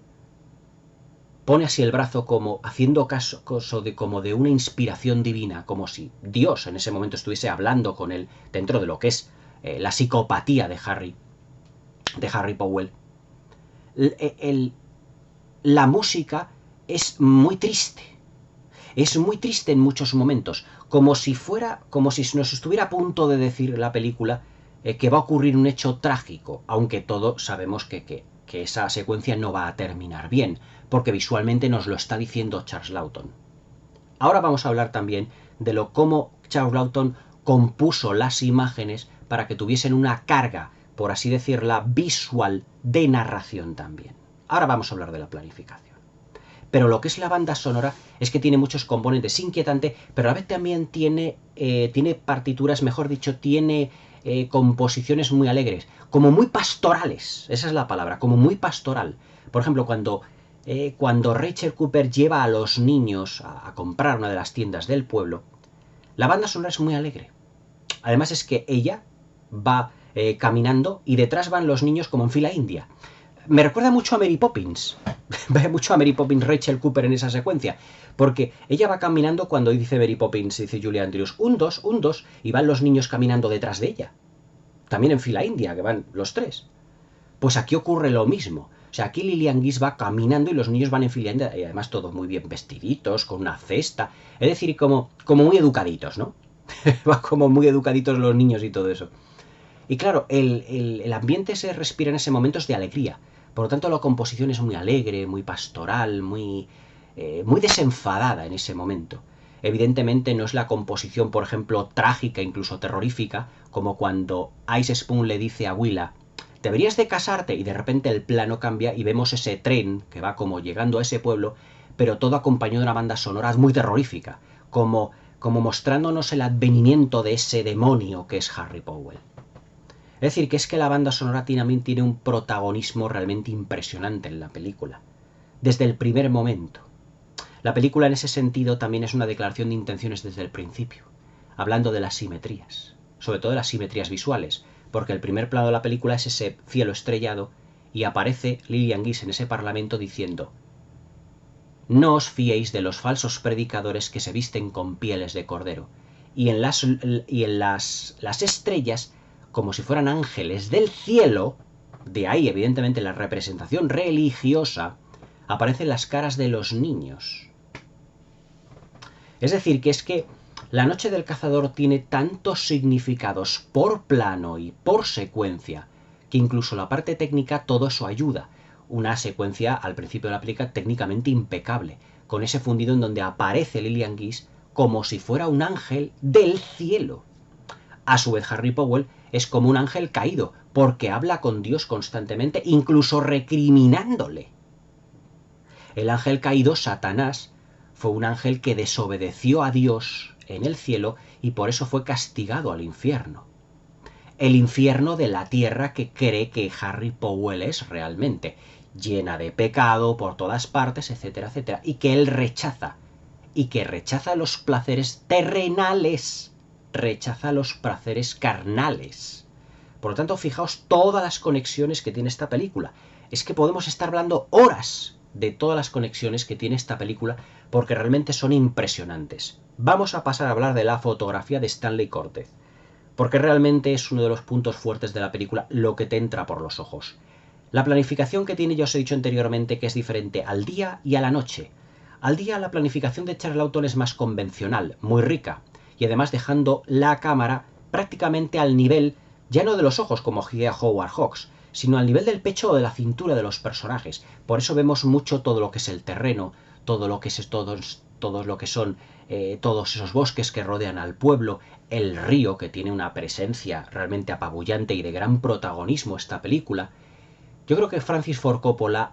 pone así el brazo como haciendo caso como de una inspiración divina, como si Dios en ese momento estuviese hablando con él dentro de lo que es la psicopatía de Harry Powell. La música es muy triste. Es muy triste en muchos momentos, como si nos estuviera a punto de decir la película que va a ocurrir un hecho trágico, aunque todos sabemos que esa secuencia no va a terminar bien, porque visualmente nos lo está diciendo Charlton. Ahora vamos a hablar también de cómo Charlton compuso las imágenes para que tuviesen una carga, por así decirla, visual de narración también. Ahora vamos a hablar de la planificación. Pero lo que es la banda sonora es que tiene muchos componentes, inquietante, pero a la vez también tiene partituras, mejor dicho, tiene composiciones muy alegres, como muy pastorales, esa es la palabra, como muy pastoral. Por ejemplo, cuando Rachel Cooper lleva a los niños a comprar una de las tiendas del pueblo, la banda sonora es muy alegre. Además es que ella va caminando y detrás van los niños como en fila india. Me recuerda mucho a Mary Poppins. Ve mucho a Mary Poppins Rachel Cooper en esa secuencia. Porque ella va caminando cuando dice Mary Poppins, dice Julie Andrews, un dos, y van los niños caminando detrás de ella. También en fila india, que van los tres. Pues aquí ocurre lo mismo. O sea, aquí Lillian Gish va caminando y los niños van en fila india, y además todos muy bien vestiditos, con una cesta. Es decir, como muy educaditos, ¿no? Va como muy educaditos los niños y todo eso. Y claro, el ambiente se respira en ese momento es de alegría. Por lo tanto, la composición es muy alegre, muy pastoral, muy desenfadada en ese momento. Evidentemente no es la composición, por ejemplo, trágica, incluso terrorífica, como cuando Ice Spoon le dice a Willa, deberías de casarte, y de repente el plano cambia y vemos ese tren que va como llegando a ese pueblo, pero todo acompañado de una banda sonora muy terrorífica, como mostrándonos el advenimiento de ese demonio que es Harry Powell. Es decir, que es que la banda sonora también tiene un protagonismo realmente impresionante en la película, desde el primer momento. La película en ese sentido también es una declaración de intenciones desde el principio, hablando de las simetrías, sobre todo de las simetrías visuales, porque el primer plano de la película es ese cielo estrellado y aparece Lillian Gish en ese parlamento diciendo: no os fiéis de los falsos predicadores que se visten con pieles de cordero, y en las estrellas, como si fueran ángeles del cielo, de ahí evidentemente la representación religiosa, aparecen las caras de los niños. Es decir, que es que La noche del cazador tiene tantos significados por plano y por secuencia, que incluso la parte técnica todo eso ayuda. Una secuencia al principio de la película técnicamente impecable, con ese fundido en donde aparece Lillian Gish como si fuera un ángel del cielo. A su vez, Harry Powell es como un ángel caído, porque habla con Dios constantemente, incluso recriminándole. El ángel caído, Satanás, fue un ángel que desobedeció a Dios en el cielo y por eso fue castigado al infierno. El infierno de la tierra que cree que Harry Powell es realmente, llena de pecado por todas partes, etcétera, etcétera, y que él rechaza, y que rechaza los placeres terrenales, rechaza los placeres carnales. Por lo tanto, fijaos todas las conexiones que tiene esta película. Es que podemos estar hablando horas de todas las conexiones que tiene esta película porque realmente son impresionantes. Vamos a pasar a hablar de la fotografía de Stanley Cortez, porque realmente es uno de los puntos fuertes de la película, lo que te entra por los ojos. La planificación que tiene, ya os he dicho anteriormente, que es diferente al día y a la noche. Al día la planificación de Charles Laughton es más convencional, muy rica, y además dejando la cámara prácticamente al nivel, ya no de los ojos como hacía Howard Hawks, sino al nivel del pecho o de la cintura de los personajes. Por eso vemos mucho todo lo que es el terreno, todo lo que es todos esos bosques que rodean al pueblo, el río, que tiene una presencia realmente apabullante y de gran protagonismo esta película. Yo creo que Francis Ford Coppola,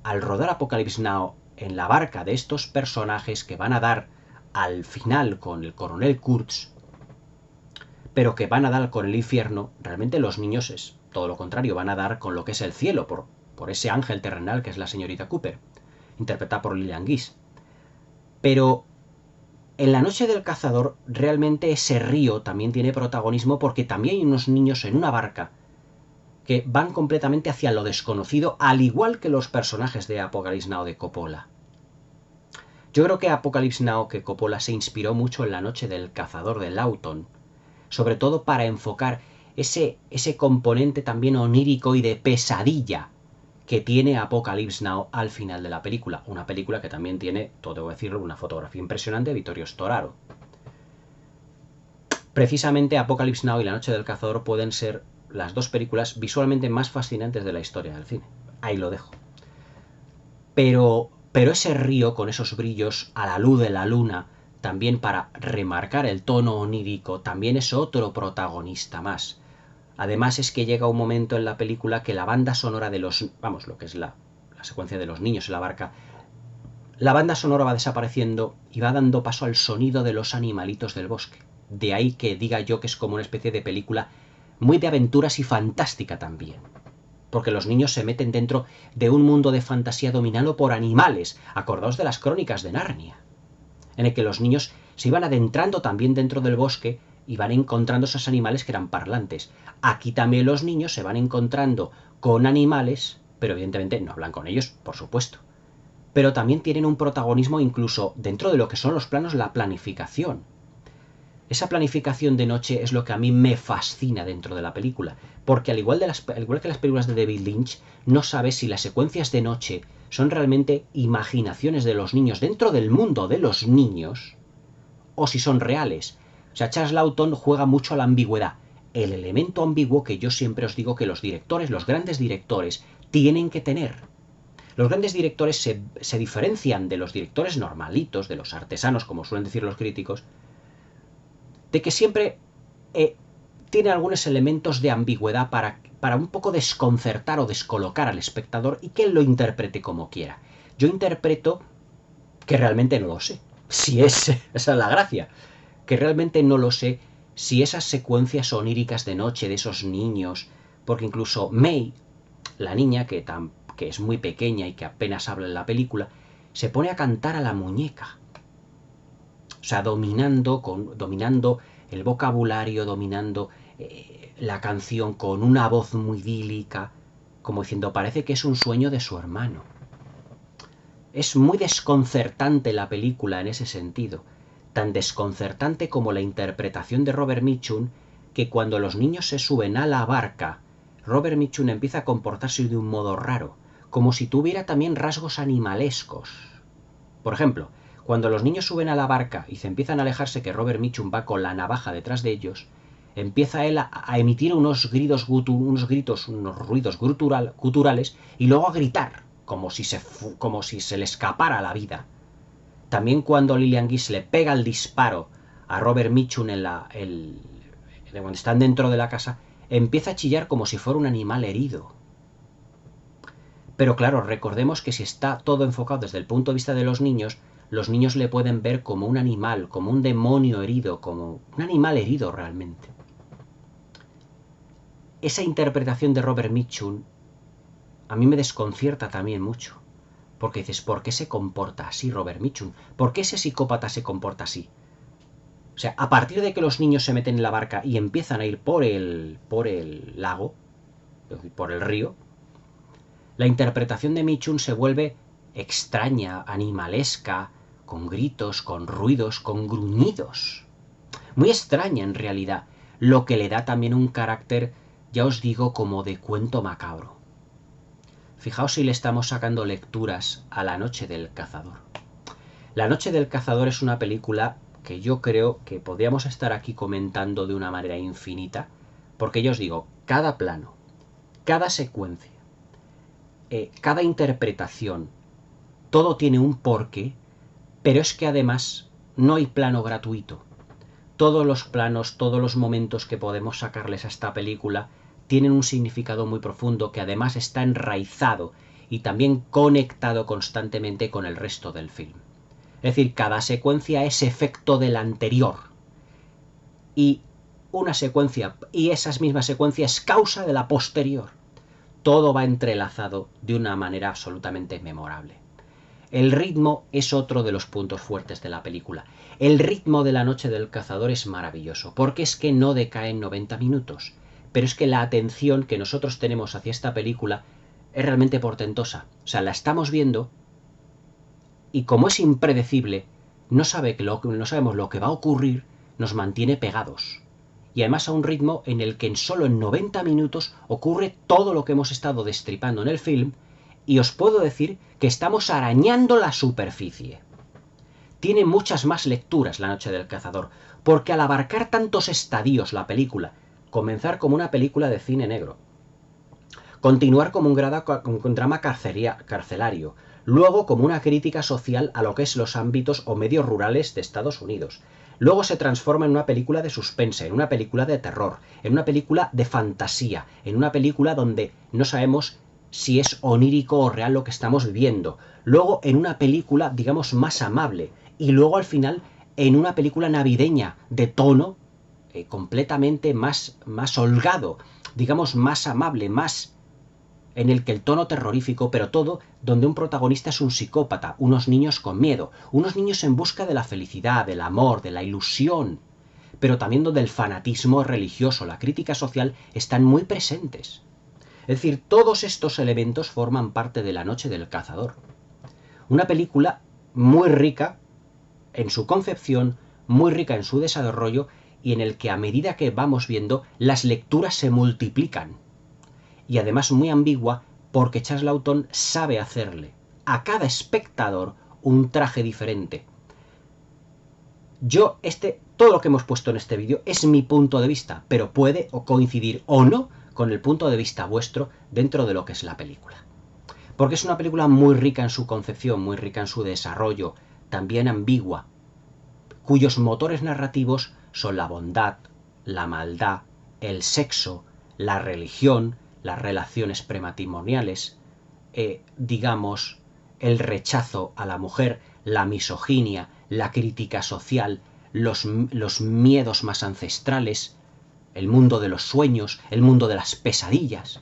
al rodar Apocalypse Now en la barca de estos personajes que van a dar al final con el coronel Kurtz, pero que van a dar con el infierno, realmente los niños es todo lo contrario, van a dar con lo que es el cielo, por ese ángel terrenal que es la señorita Cooper, interpretada por Lillian Gish. Pero en La noche del cazador realmente ese río también tiene protagonismo porque también hay unos niños en una barca que van completamente hacia lo desconocido, al igual que los personajes de Apocalypse Now de Coppola. Yo creo que Apocalypse Now, que Coppola se inspiró mucho en La noche del cazador de Laughton, sobre todo para enfocar ese componente también onírico y de pesadilla que tiene Apocalypse Now al final de la película. Una película que también tiene, todo debo decirlo, una fotografía impresionante de Vittorio Storaro. Precisamente Apocalypse Now y La noche del cazador pueden ser las dos películas visualmente más fascinantes de la historia del cine. Ahí lo dejo. Pero ese río con esos brillos a la luz de la luna, también para remarcar el tono onírico, también es otro protagonista más. Además es que llega un momento en la película que la banda sonora de los... Vamos, lo que es la secuencia de los niños en la barca, la banda sonora va desapareciendo y va dando paso al sonido de los animalitos del bosque. De ahí que diga yo que es como una especie de película muy de aventuras y fantástica también. Porque los niños se meten dentro de un mundo de fantasía dominado por animales. Acordaos de las crónicas de Narnia, en el que los niños se iban adentrando también dentro del bosque y van encontrando esos animales que eran parlantes. Aquí también los niños se van encontrando con animales pero evidentemente no hablan con ellos, por supuesto. Pero también tienen un protagonismo incluso dentro de lo que son los planos, la planificación. Esa planificación de noche es lo que a mí me fascina dentro de la película, porque al igual que las películas de David Lynch, no sabes si las secuencias de noche son realmente imaginaciones de los niños dentro del mundo de los niños, o si son reales. O sea, Charles Laughton juega mucho a la ambigüedad, el elemento ambiguo que yo siempre os digo que los directores, los grandes directores, tienen que tener. Los grandes directores se diferencian de los directores normalitos, de los artesanos, como suelen decir los críticos, de que siempre tiene algunos elementos de ambigüedad para un poco desconcertar o descolocar al espectador y que él lo interprete como quiera. Yo interpreto que realmente no lo sé. Si esa es la gracia, que realmente no lo sé si esas secuencias oníricas de noche de esos niños, porque incluso May, la niña que es muy pequeña y que apenas habla en la película, se pone a cantar a la muñeca. O sea, dominando el vocabulario, dominando la canción con una voz muy idílica, como diciendo, parece que es un sueño de su hermano. Es muy desconcertante la película en ese sentido, tan desconcertante como la interpretación de Robert Mitchum, que cuando los niños se suben a la barca, Robert Mitchum empieza a comportarse de un modo raro, como si tuviera también rasgos animalescos. Por ejemplo, cuando los niños suben a la barca y se empiezan a alejarse, que Robert Mitchum va con la navaja detrás de ellos, empieza él a emitir unos ruidos guturales y luego a gritar, como si se le escapara la vida. También cuando Lillian Gish le pega el disparo a Robert Mitchum cuando están dentro de la casa, empieza a chillar como si fuera un animal herido. Pero claro, recordemos que si está todo enfocado desde el punto de vista de los niños le pueden ver como un animal, como un demonio herido, como un animal herido realmente. Esa interpretación de Robert Mitchum a mí me desconcierta también mucho. Porque dices, ¿por qué se comporta así Robert Mitchum? ¿Por qué ese psicópata se comporta así? O sea, a partir de que los niños se meten en la barca y empiezan a ir por el lago, por el río, la interpretación de Mitchum se vuelve extraña, animalesca, con gritos, con ruidos, con gruñidos. Muy extraña en realidad, lo que le da también un carácter, ya os digo, como de cuento macabro. Fijaos si le estamos sacando lecturas a La noche del cazador. La noche del cazador es una película que yo creo que podríamos estar aquí comentando de una manera infinita, porque yo os digo, cada plano, cada secuencia, cada interpretación, todo tiene un porqué, pero es que además no hay plano gratuito. Todos los planos, todos los momentos que podemos sacarles a esta película tienen un significado muy profundo que además está enraizado y también conectado constantemente con el resto del film. Es decir, cada secuencia es efecto de la anterior. Y una secuencia y esas mismas secuencias es causa de la posterior. Todo va entrelazado de una manera absolutamente memorable. El ritmo es otro de los puntos fuertes de la película. El ritmo de La noche del cazador es maravilloso, porque es que no decae en 90 minutos. Pero es que la atención que nosotros tenemos hacia esta película es realmente portentosa. O sea, la estamos viendo y como es impredecible, no sabemos lo que va a ocurrir, nos mantiene pegados. Y además a un ritmo en el que solo en 90 minutos ocurre todo lo que hemos estado destripando en el film, y os puedo decir que estamos arañando la superficie. Tiene muchas más lecturas La noche del cazador, porque al abarcar tantos estadios la película, comenzar como una película de cine negro, continuar como un drama carcelario, luego como una crítica social a lo que es los ámbitos o medios rurales de Estados Unidos, luego se transforma en una película de suspense, en una película de terror, en una película de fantasía, en una película donde no sabemos si es onírico o real lo que estamos viviendo, luego en una película, digamos, más amable, y luego al final en una película navideña de tono completamente más holgado, digamos, más amable, más en el que el tono terrorífico, pero todo donde un protagonista es un psicópata, unos niños con miedo, unos niños en busca de la felicidad, del amor, de la ilusión, pero también donde el fanatismo religioso, la crítica social están muy presentes. Es decir, todos estos elementos forman parte de La noche del cazador. Una película muy rica en su concepción, muy rica en su desarrollo y en el que a medida que vamos viendo las lecturas se multiplican. Y además muy ambigua porque Charles Laughton sabe hacerle a cada espectador un traje diferente. Todo lo que hemos puesto en este vídeo es mi punto de vista, pero puede coincidir o no con el punto de vista vuestro dentro de lo que es la película. Porque es una película muy rica en su concepción, muy rica en su desarrollo, también ambigua, cuyos motores narrativos son la bondad, la maldad, el sexo, la religión, las relaciones prematrimoniales, digamos, el rechazo a la mujer, la misoginia, la crítica social, los miedos más ancestrales, el mundo de los sueños, el mundo de las pesadillas.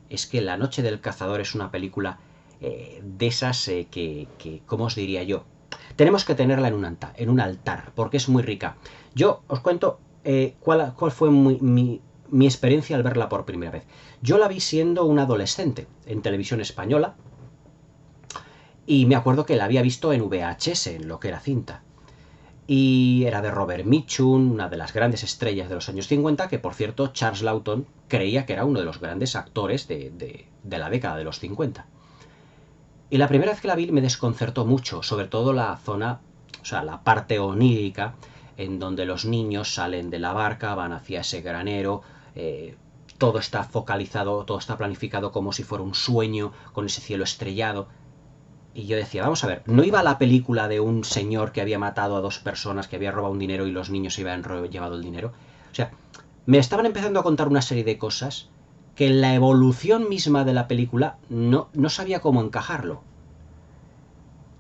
Es que La noche del cazador es una película de esas ¿cómo os diría yo? Tenemos que tenerla en un altar, porque es muy rica. Yo os cuento cuál fue mi experiencia al verla por primera vez. Yo la vi siendo un adolescente en televisión española y me acuerdo que la había visto en VHS, en lo que era cinta. Y era de Robert Mitchum, una de las grandes estrellas de los años 50, que por cierto Charles Laughton creía que era uno de los grandes actores de la década de los 50. Y la primera vez que la vi me desconcertó mucho, sobre todo la zona, o sea, la parte onírica, en donde los niños salen de la barca, van hacia ese granero, todo está focalizado, todo está planificado como si fuera un sueño, con ese cielo estrellado. Y yo decía, vamos a ver, ¿no iba la película de un señor que había matado a 2 personas, que había robado un dinero y los niños se habían llevado el dinero? O sea, me estaban empezando a contar una serie de cosas que en la evolución misma de la película no sabía cómo encajarlo.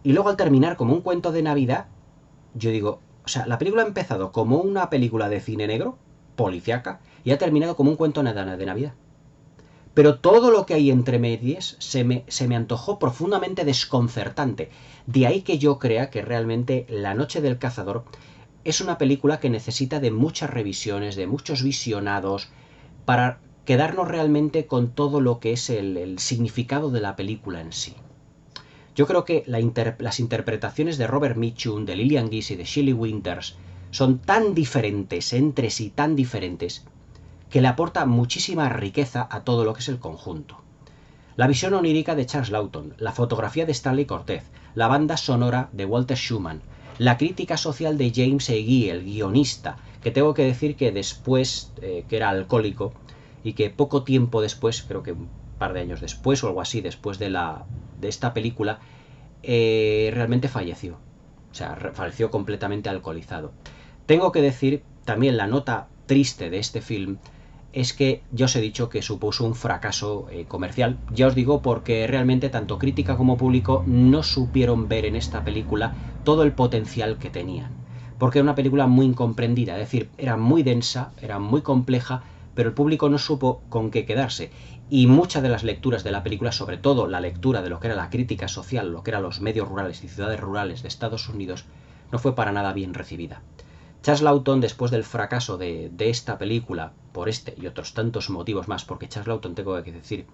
Y luego al terminar como un cuento de Navidad, yo digo, o sea, la película ha empezado como una película de cine negro, policíaca, y ha terminado como un cuento de Navidad. Pero todo lo que hay entre medias se me antojó profundamente desconcertante. De ahí que yo crea que realmente La noche del cazador es una película que necesita de muchas revisiones, de muchos visionados, para quedarnos realmente con todo lo que es el significado de la película en sí. Yo creo que las interpretaciones de Robert Mitchum, de Lillian Gish y de Shelley Winters son tan diferentes entre sí, tan diferentes, que le aporta muchísima riqueza a todo lo que es el conjunto. La visión onírica de Charles Laughton, la fotografía de Stanley Cortez, la banda sonora de Walter Schumann, la crítica social de James Agee, el guionista, que tengo que decir que después, que era alcohólico, y que poco tiempo después, creo que un par de años después o algo así, después de esta película, realmente falleció. O sea, falleció completamente alcoholizado. Tengo que decir también la nota triste de este film es que ya os he dicho que supuso un fracaso comercial. Ya os digo porque realmente tanto crítica como público no supieron ver en esta película todo el potencial que tenían. Porque era una película muy incomprendida, es decir, era muy densa, era muy compleja, pero el público no supo con qué quedarse. Y muchas de las lecturas de la película, sobre todo la lectura de lo que era la crítica social, lo que eran los medios rurales y ciudades rurales de Estados Unidos, no fue para nada bien recibida. Charles Laughton, después del fracaso de esta película, por este y otros tantos motivos más, porque Charles Laughton, tengo que decir,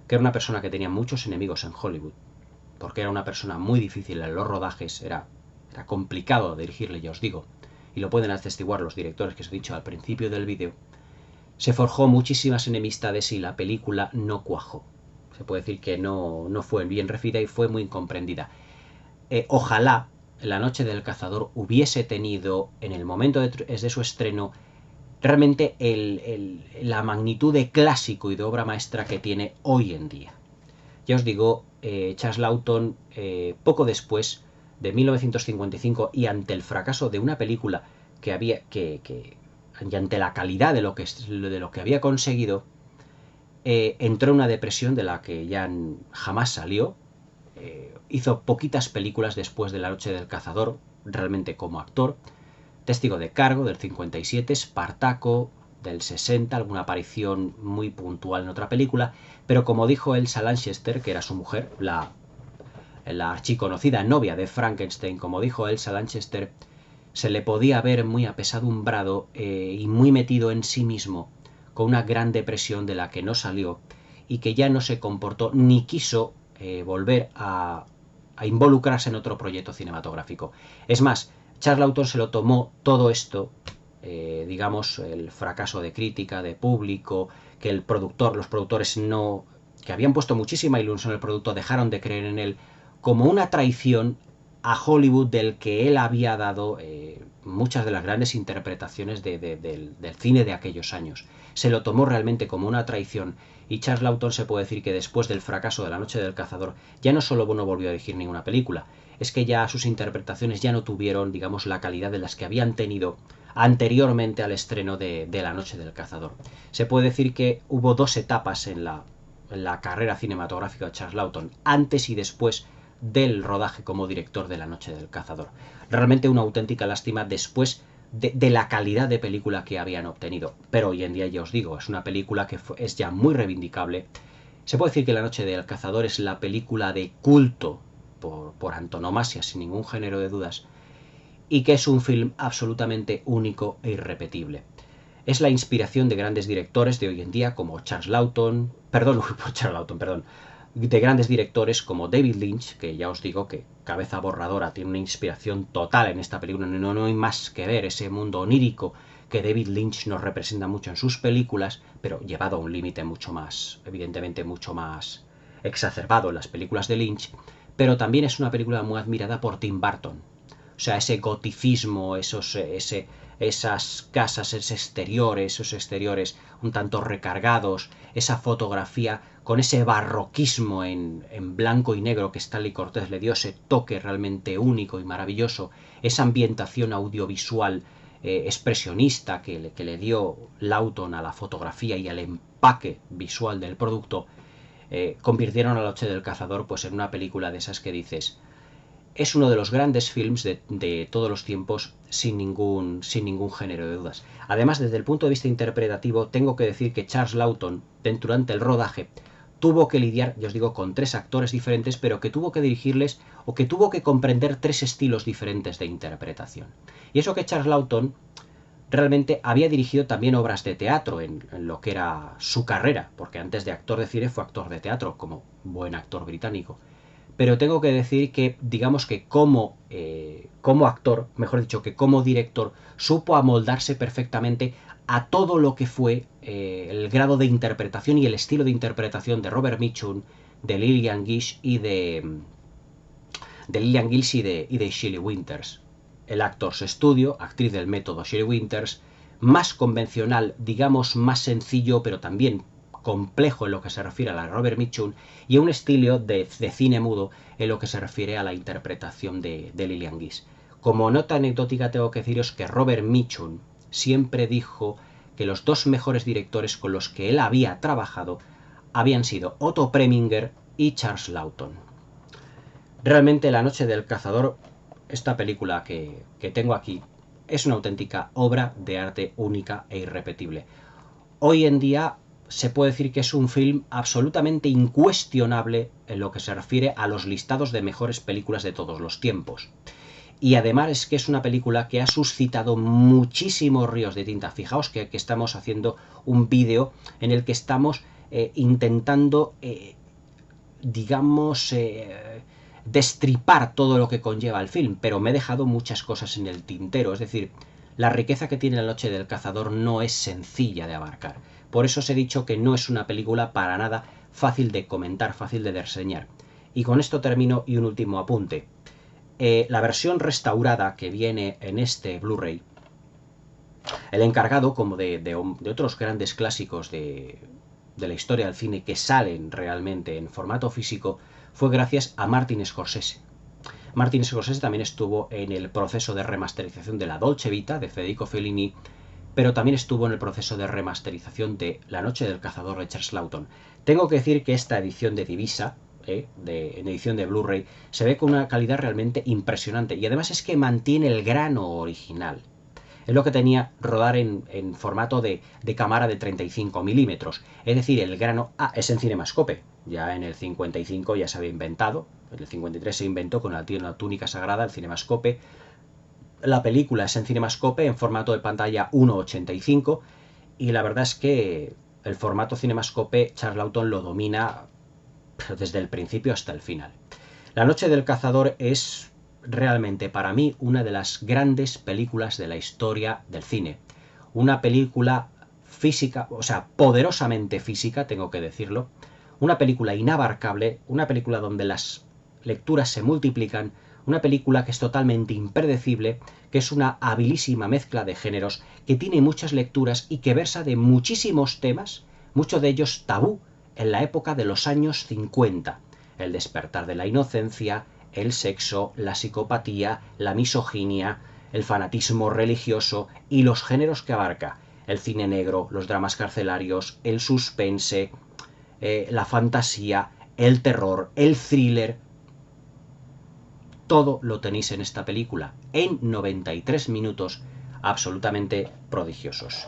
que era una persona que tenía muchos enemigos en Hollywood, porque era una persona muy difícil en los rodajes, era complicado dirigirle, ya os digo, y lo pueden atestiguar los directores que os he dicho al principio del vídeo, se forjó muchísimas enemistades y la película no cuajó. Se puede decir que no fue bien recibida y fue muy incomprendida. Ojalá La noche del cazador hubiese tenido, en el momento de su estreno, realmente la magnitud de clásico y de obra maestra que tiene hoy en día. Ya os digo, Charles Laughton, poco después de 1955 y ante el fracaso de una película y ante la calidad de lo que había conseguido, entró en una depresión de la que ya jamás salió. Hizo poquitas películas después de La noche del cazador, realmente como actor. Testigo de cargo, del 57, Espartaco, del 60, alguna aparición muy puntual en otra película, pero como dijo Elsa Lanchester, que era su mujer, la archiconocida novia de Frankenstein, como dijo Elsa Lanchester, se le podía ver muy apesadumbrado y muy metido en sí mismo, con una gran depresión de la que no salió, y que ya no se comportó ni quiso volver a involucrarse en otro proyecto cinematográfico. Es más, Charles Lawton se lo tomó todo esto, digamos, el fracaso de crítica, de público, que los productores no, que habían puesto muchísima ilusión en el producto, dejaron de creer en él, como una traición a Hollywood, del que él había dado muchas de las grandes interpretaciones del cine de aquellos años. Se lo tomó realmente como una traición, y Charles Lawton se puede decir que después del fracaso de La Noche del Cazador ya no solo no volvió a dirigir ninguna película, es que ya sus interpretaciones ya no tuvieron, digamos, la calidad de las que habían tenido anteriormente al estreno de La Noche del Cazador. Se puede decir que hubo dos etapas en la carrera cinematográfica de Charles Lawton, antes y después del rodaje como director de La Noche del Cazador. Realmente una auténtica lástima después de la calidad de película que habían obtenido. Pero hoy en día, ya os digo, es una película que es ya muy reivindicable. Se puede decir que La Noche del Cazador es la película de culto por antonomasia, sin ningún género de dudas, y que es un film absolutamente único e irrepetible. Es la inspiración de grandes directores de hoy en día como Charles Lawton, de grandes directores como David Lynch, que ya os digo que Cabeza Borradora tiene una inspiración total en esta película, no hay más que ver ese mundo onírico que David Lynch nos representa mucho en sus películas, pero llevado a un límite mucho más, evidentemente mucho más exacerbado en las películas de Lynch, pero también es una película muy admirada por Tim Burton. O sea, ese goticismo, esas casas, esos exteriores un tanto recargados, esa fotografía con ese barroquismo en blanco y negro que Stanley Cortés le dio ese toque realmente único y maravilloso, esa ambientación audiovisual expresionista que le dio Lawton a la fotografía y al empaque visual del producto, convirtieron a La Noche del Cazador pues en una película de esas que dices, es uno de los grandes films de todos los tiempos, sin ningún género de dudas. Además, desde el punto de vista interpretativo, tengo que decir que Charles Lawton, durante el rodaje, tuvo que lidiar, ya os digo, con tres actores diferentes, pero que tuvo que dirigirles o que tuvo que comprender tres estilos diferentes de interpretación. Y eso que Charles Lawton realmente había dirigido también obras de teatro en lo que era su carrera, porque antes de actor de cine fue actor de teatro, como buen actor británico. Pero tengo que decir que, digamos que como actor, mejor dicho, que como director, supo amoldarse perfectamente a todo lo que fue el grado de interpretación y el estilo de interpretación de Robert Mitchum, de Lillian Gish y de Shelley Winters. El Actors Studio, actriz del método Shelley Winters, más convencional, digamos más sencillo, pero también complejo en lo que se refiere a la Robert Mitchum, y a un estilo de cine mudo en lo que se refiere a la interpretación de Lillian Gish. Como nota anecdótica tengo que deciros que Robert Mitchum siempre dijo que los dos mejores directores con los que él había trabajado habían sido Otto Preminger y Charles Lawton. Realmente La Noche del Cazador, esta película que tengo aquí, es una auténtica obra de arte única e irrepetible. Hoy en día se puede decir que es un film absolutamente incuestionable en lo que se refiere a los listados de mejores películas de todos los tiempos. Y además es que es una película que ha suscitado muchísimos ríos de tinta. Fijaos que estamos haciendo un vídeo en el que estamos intentando, digamos, destripar todo lo que conlleva el film, pero me he dejado muchas cosas en el tintero. Es decir, la riqueza que tiene La Noche del Cazador no es sencilla de abarcar. Por eso os he dicho que no es una película para nada fácil de comentar, fácil de reseñar. Y con esto termino y un último apunte. La versión restaurada que viene en este Blu-ray, el encargado, como de otros grandes clásicos de la historia del cine que salen realmente en formato físico, fue gracias a Martin Scorsese. Martin Scorsese también estuvo en el proceso de remasterización de La Dolce Vita de Federico Fellini, pero también estuvo en el proceso de remasterización de La Noche del Cazador de Charles Lawton. Tengo que decir que esta edición de Divisa, en edición de Blu-ray, se ve con una calidad realmente impresionante, y además es que mantiene el grano original. Es lo que tenía rodar en formato de cámara de 35 milímetros. Es decir, el grano es en Cinemascope. Ya en el 55 ya se había inventado. En el 53 se inventó con la túnica sagrada, el Cinemascope. La película es en Cinemascope en formato de pantalla 1.85. Y la verdad es que el formato Cinemascope Charlton lo domina desde el principio hasta el final. La noche del cazador es realmente para mí una de las grandes películas de la historia del cine. Una película física, o sea, poderosamente física, tengo que decirlo. Una película inabarcable, una película donde las lecturas se multiplican, una película que es totalmente impredecible, que es una habilísima mezcla de géneros, que tiene muchas lecturas y que versa de muchísimos temas, muchos de ellos tabú en la época de los años 50. El despertar de la inocencia, el sexo, la psicopatía, la misoginia, el fanatismo religioso y los géneros que abarca. El cine negro, los dramas carcelarios, el suspense, la fantasía, el terror, el thriller. Todo lo tenéis en esta película, en 93 minutos absolutamente prodigiosos.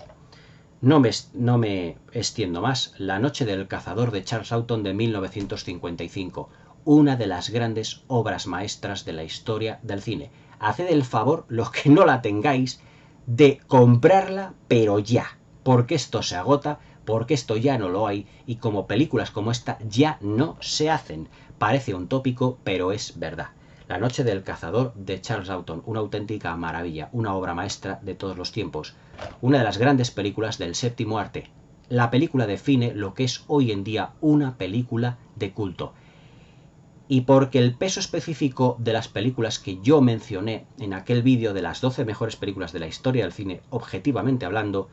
No me extiendo más. La noche del cazador de Charles Laughton de 1955, una de las grandes obras maestras de la historia del cine. Haced el favor, los que no la tengáis, de comprarla, pero ya, porque esto se agota, porque esto ya no lo hay, y como películas como esta ya no se hacen. Parece un tópico, pero es verdad. La noche del cazador de Charles Laughton, una auténtica maravilla, una obra maestra de todos los tiempos, una de las grandes películas del séptimo arte. La película define lo que es hoy en día una película de culto. Y porque el peso específico de las películas que yo mencioné en aquel vídeo de las 12 mejores películas de la historia del cine, objetivamente hablando,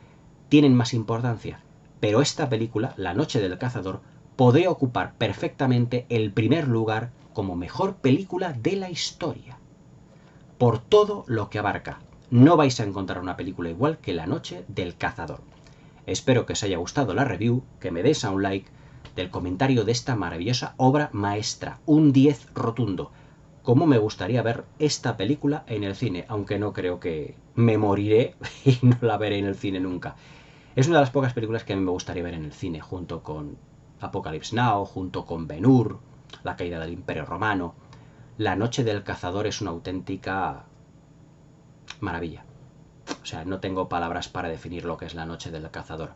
tienen más importancia. Pero esta película, La noche del cazador, podría ocupar perfectamente el primer lugar como mejor película de la historia. Por todo lo que abarca. No vais a encontrar una película igual que La noche del cazador. Espero que os haya gustado la review, que me deis a un like del comentario de esta maravillosa obra maestra. Un 10 rotundo. Cómo me gustaría ver esta película en el cine, aunque no creo que me moriré y no la veré en el cine nunca. Es una de las pocas películas que a mí me gustaría ver en el cine, junto con Apocalypse Now, junto con Ben-Hur, La caída del Imperio Romano. La noche del cazador es una auténtica maravilla. O sea, no tengo palabras para definir lo que es La noche del cazador.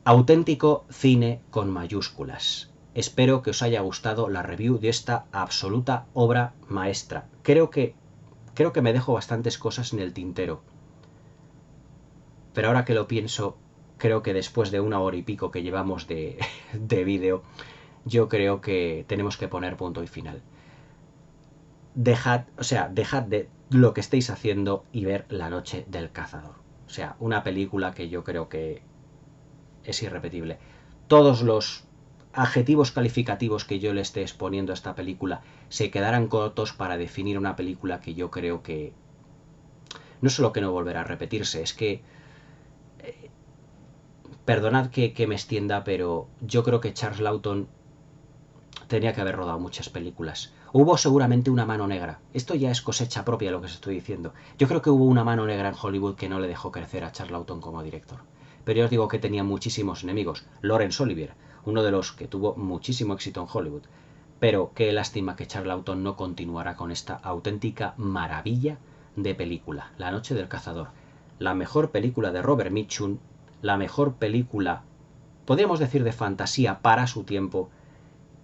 Auténtico cine con mayúsculas. Espero que os haya gustado la review de esta absoluta obra maestra. Creo que me dejo bastantes cosas en el tintero. Pero ahora que lo pienso, creo que después de 1 hora y pico que llevamos de vídeo, yo creo que tenemos que poner punto y final. Dejad de lo que estéis haciendo y ver La noche del cazador. O sea, una película que yo creo que es irrepetible. Todos los adjetivos calificativos que yo le esté exponiendo a esta película se quedarán cortos para definir una película que yo creo que no solo que no volverá a repetirse, es que perdonad que me extienda, pero yo creo que Charles Laughton tenía que haber rodado muchas películas. Hubo seguramente una mano negra. Esto ya es cosecha propia lo que os estoy diciendo. Yo creo que hubo una mano negra en Hollywood que no le dejó crecer a Charles Laughton como director. Pero yo os digo que tenía muchísimos enemigos. Laurence Olivier, uno de los que tuvo muchísimo éxito en Hollywood. Pero qué lástima que Charles Laughton no continuara con esta auténtica maravilla de película. La noche del cazador. La mejor película de Robert Mitchum, la mejor película, podríamos decir, de fantasía para su tiempo.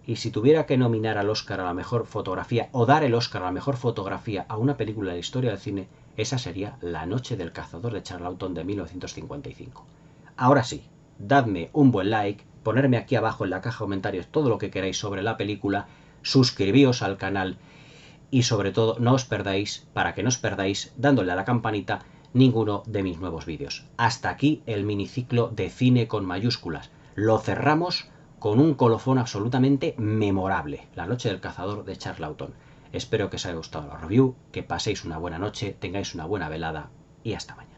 Y si tuviera que nominar al Oscar a la mejor fotografía, o dar el Oscar a la mejor fotografía a una película de la historia del cine, esa sería La noche del cazador de Charles Laughton de 1955. Ahora sí, dadme un buen like, ponerme aquí abajo en la caja de comentarios todo lo que queráis sobre la película, suscribíos al canal y sobre todo no os perdáis, para que no os perdáis, dándole a la campanita, ninguno de mis nuevos vídeos. Hasta aquí el miniciclo de cine con mayúsculas. Lo cerramos con un colofón absolutamente memorable, La noche del cazador de Charles Laughton. Espero que os haya gustado la review, que paséis una buena noche, tengáis una buena velada y hasta mañana.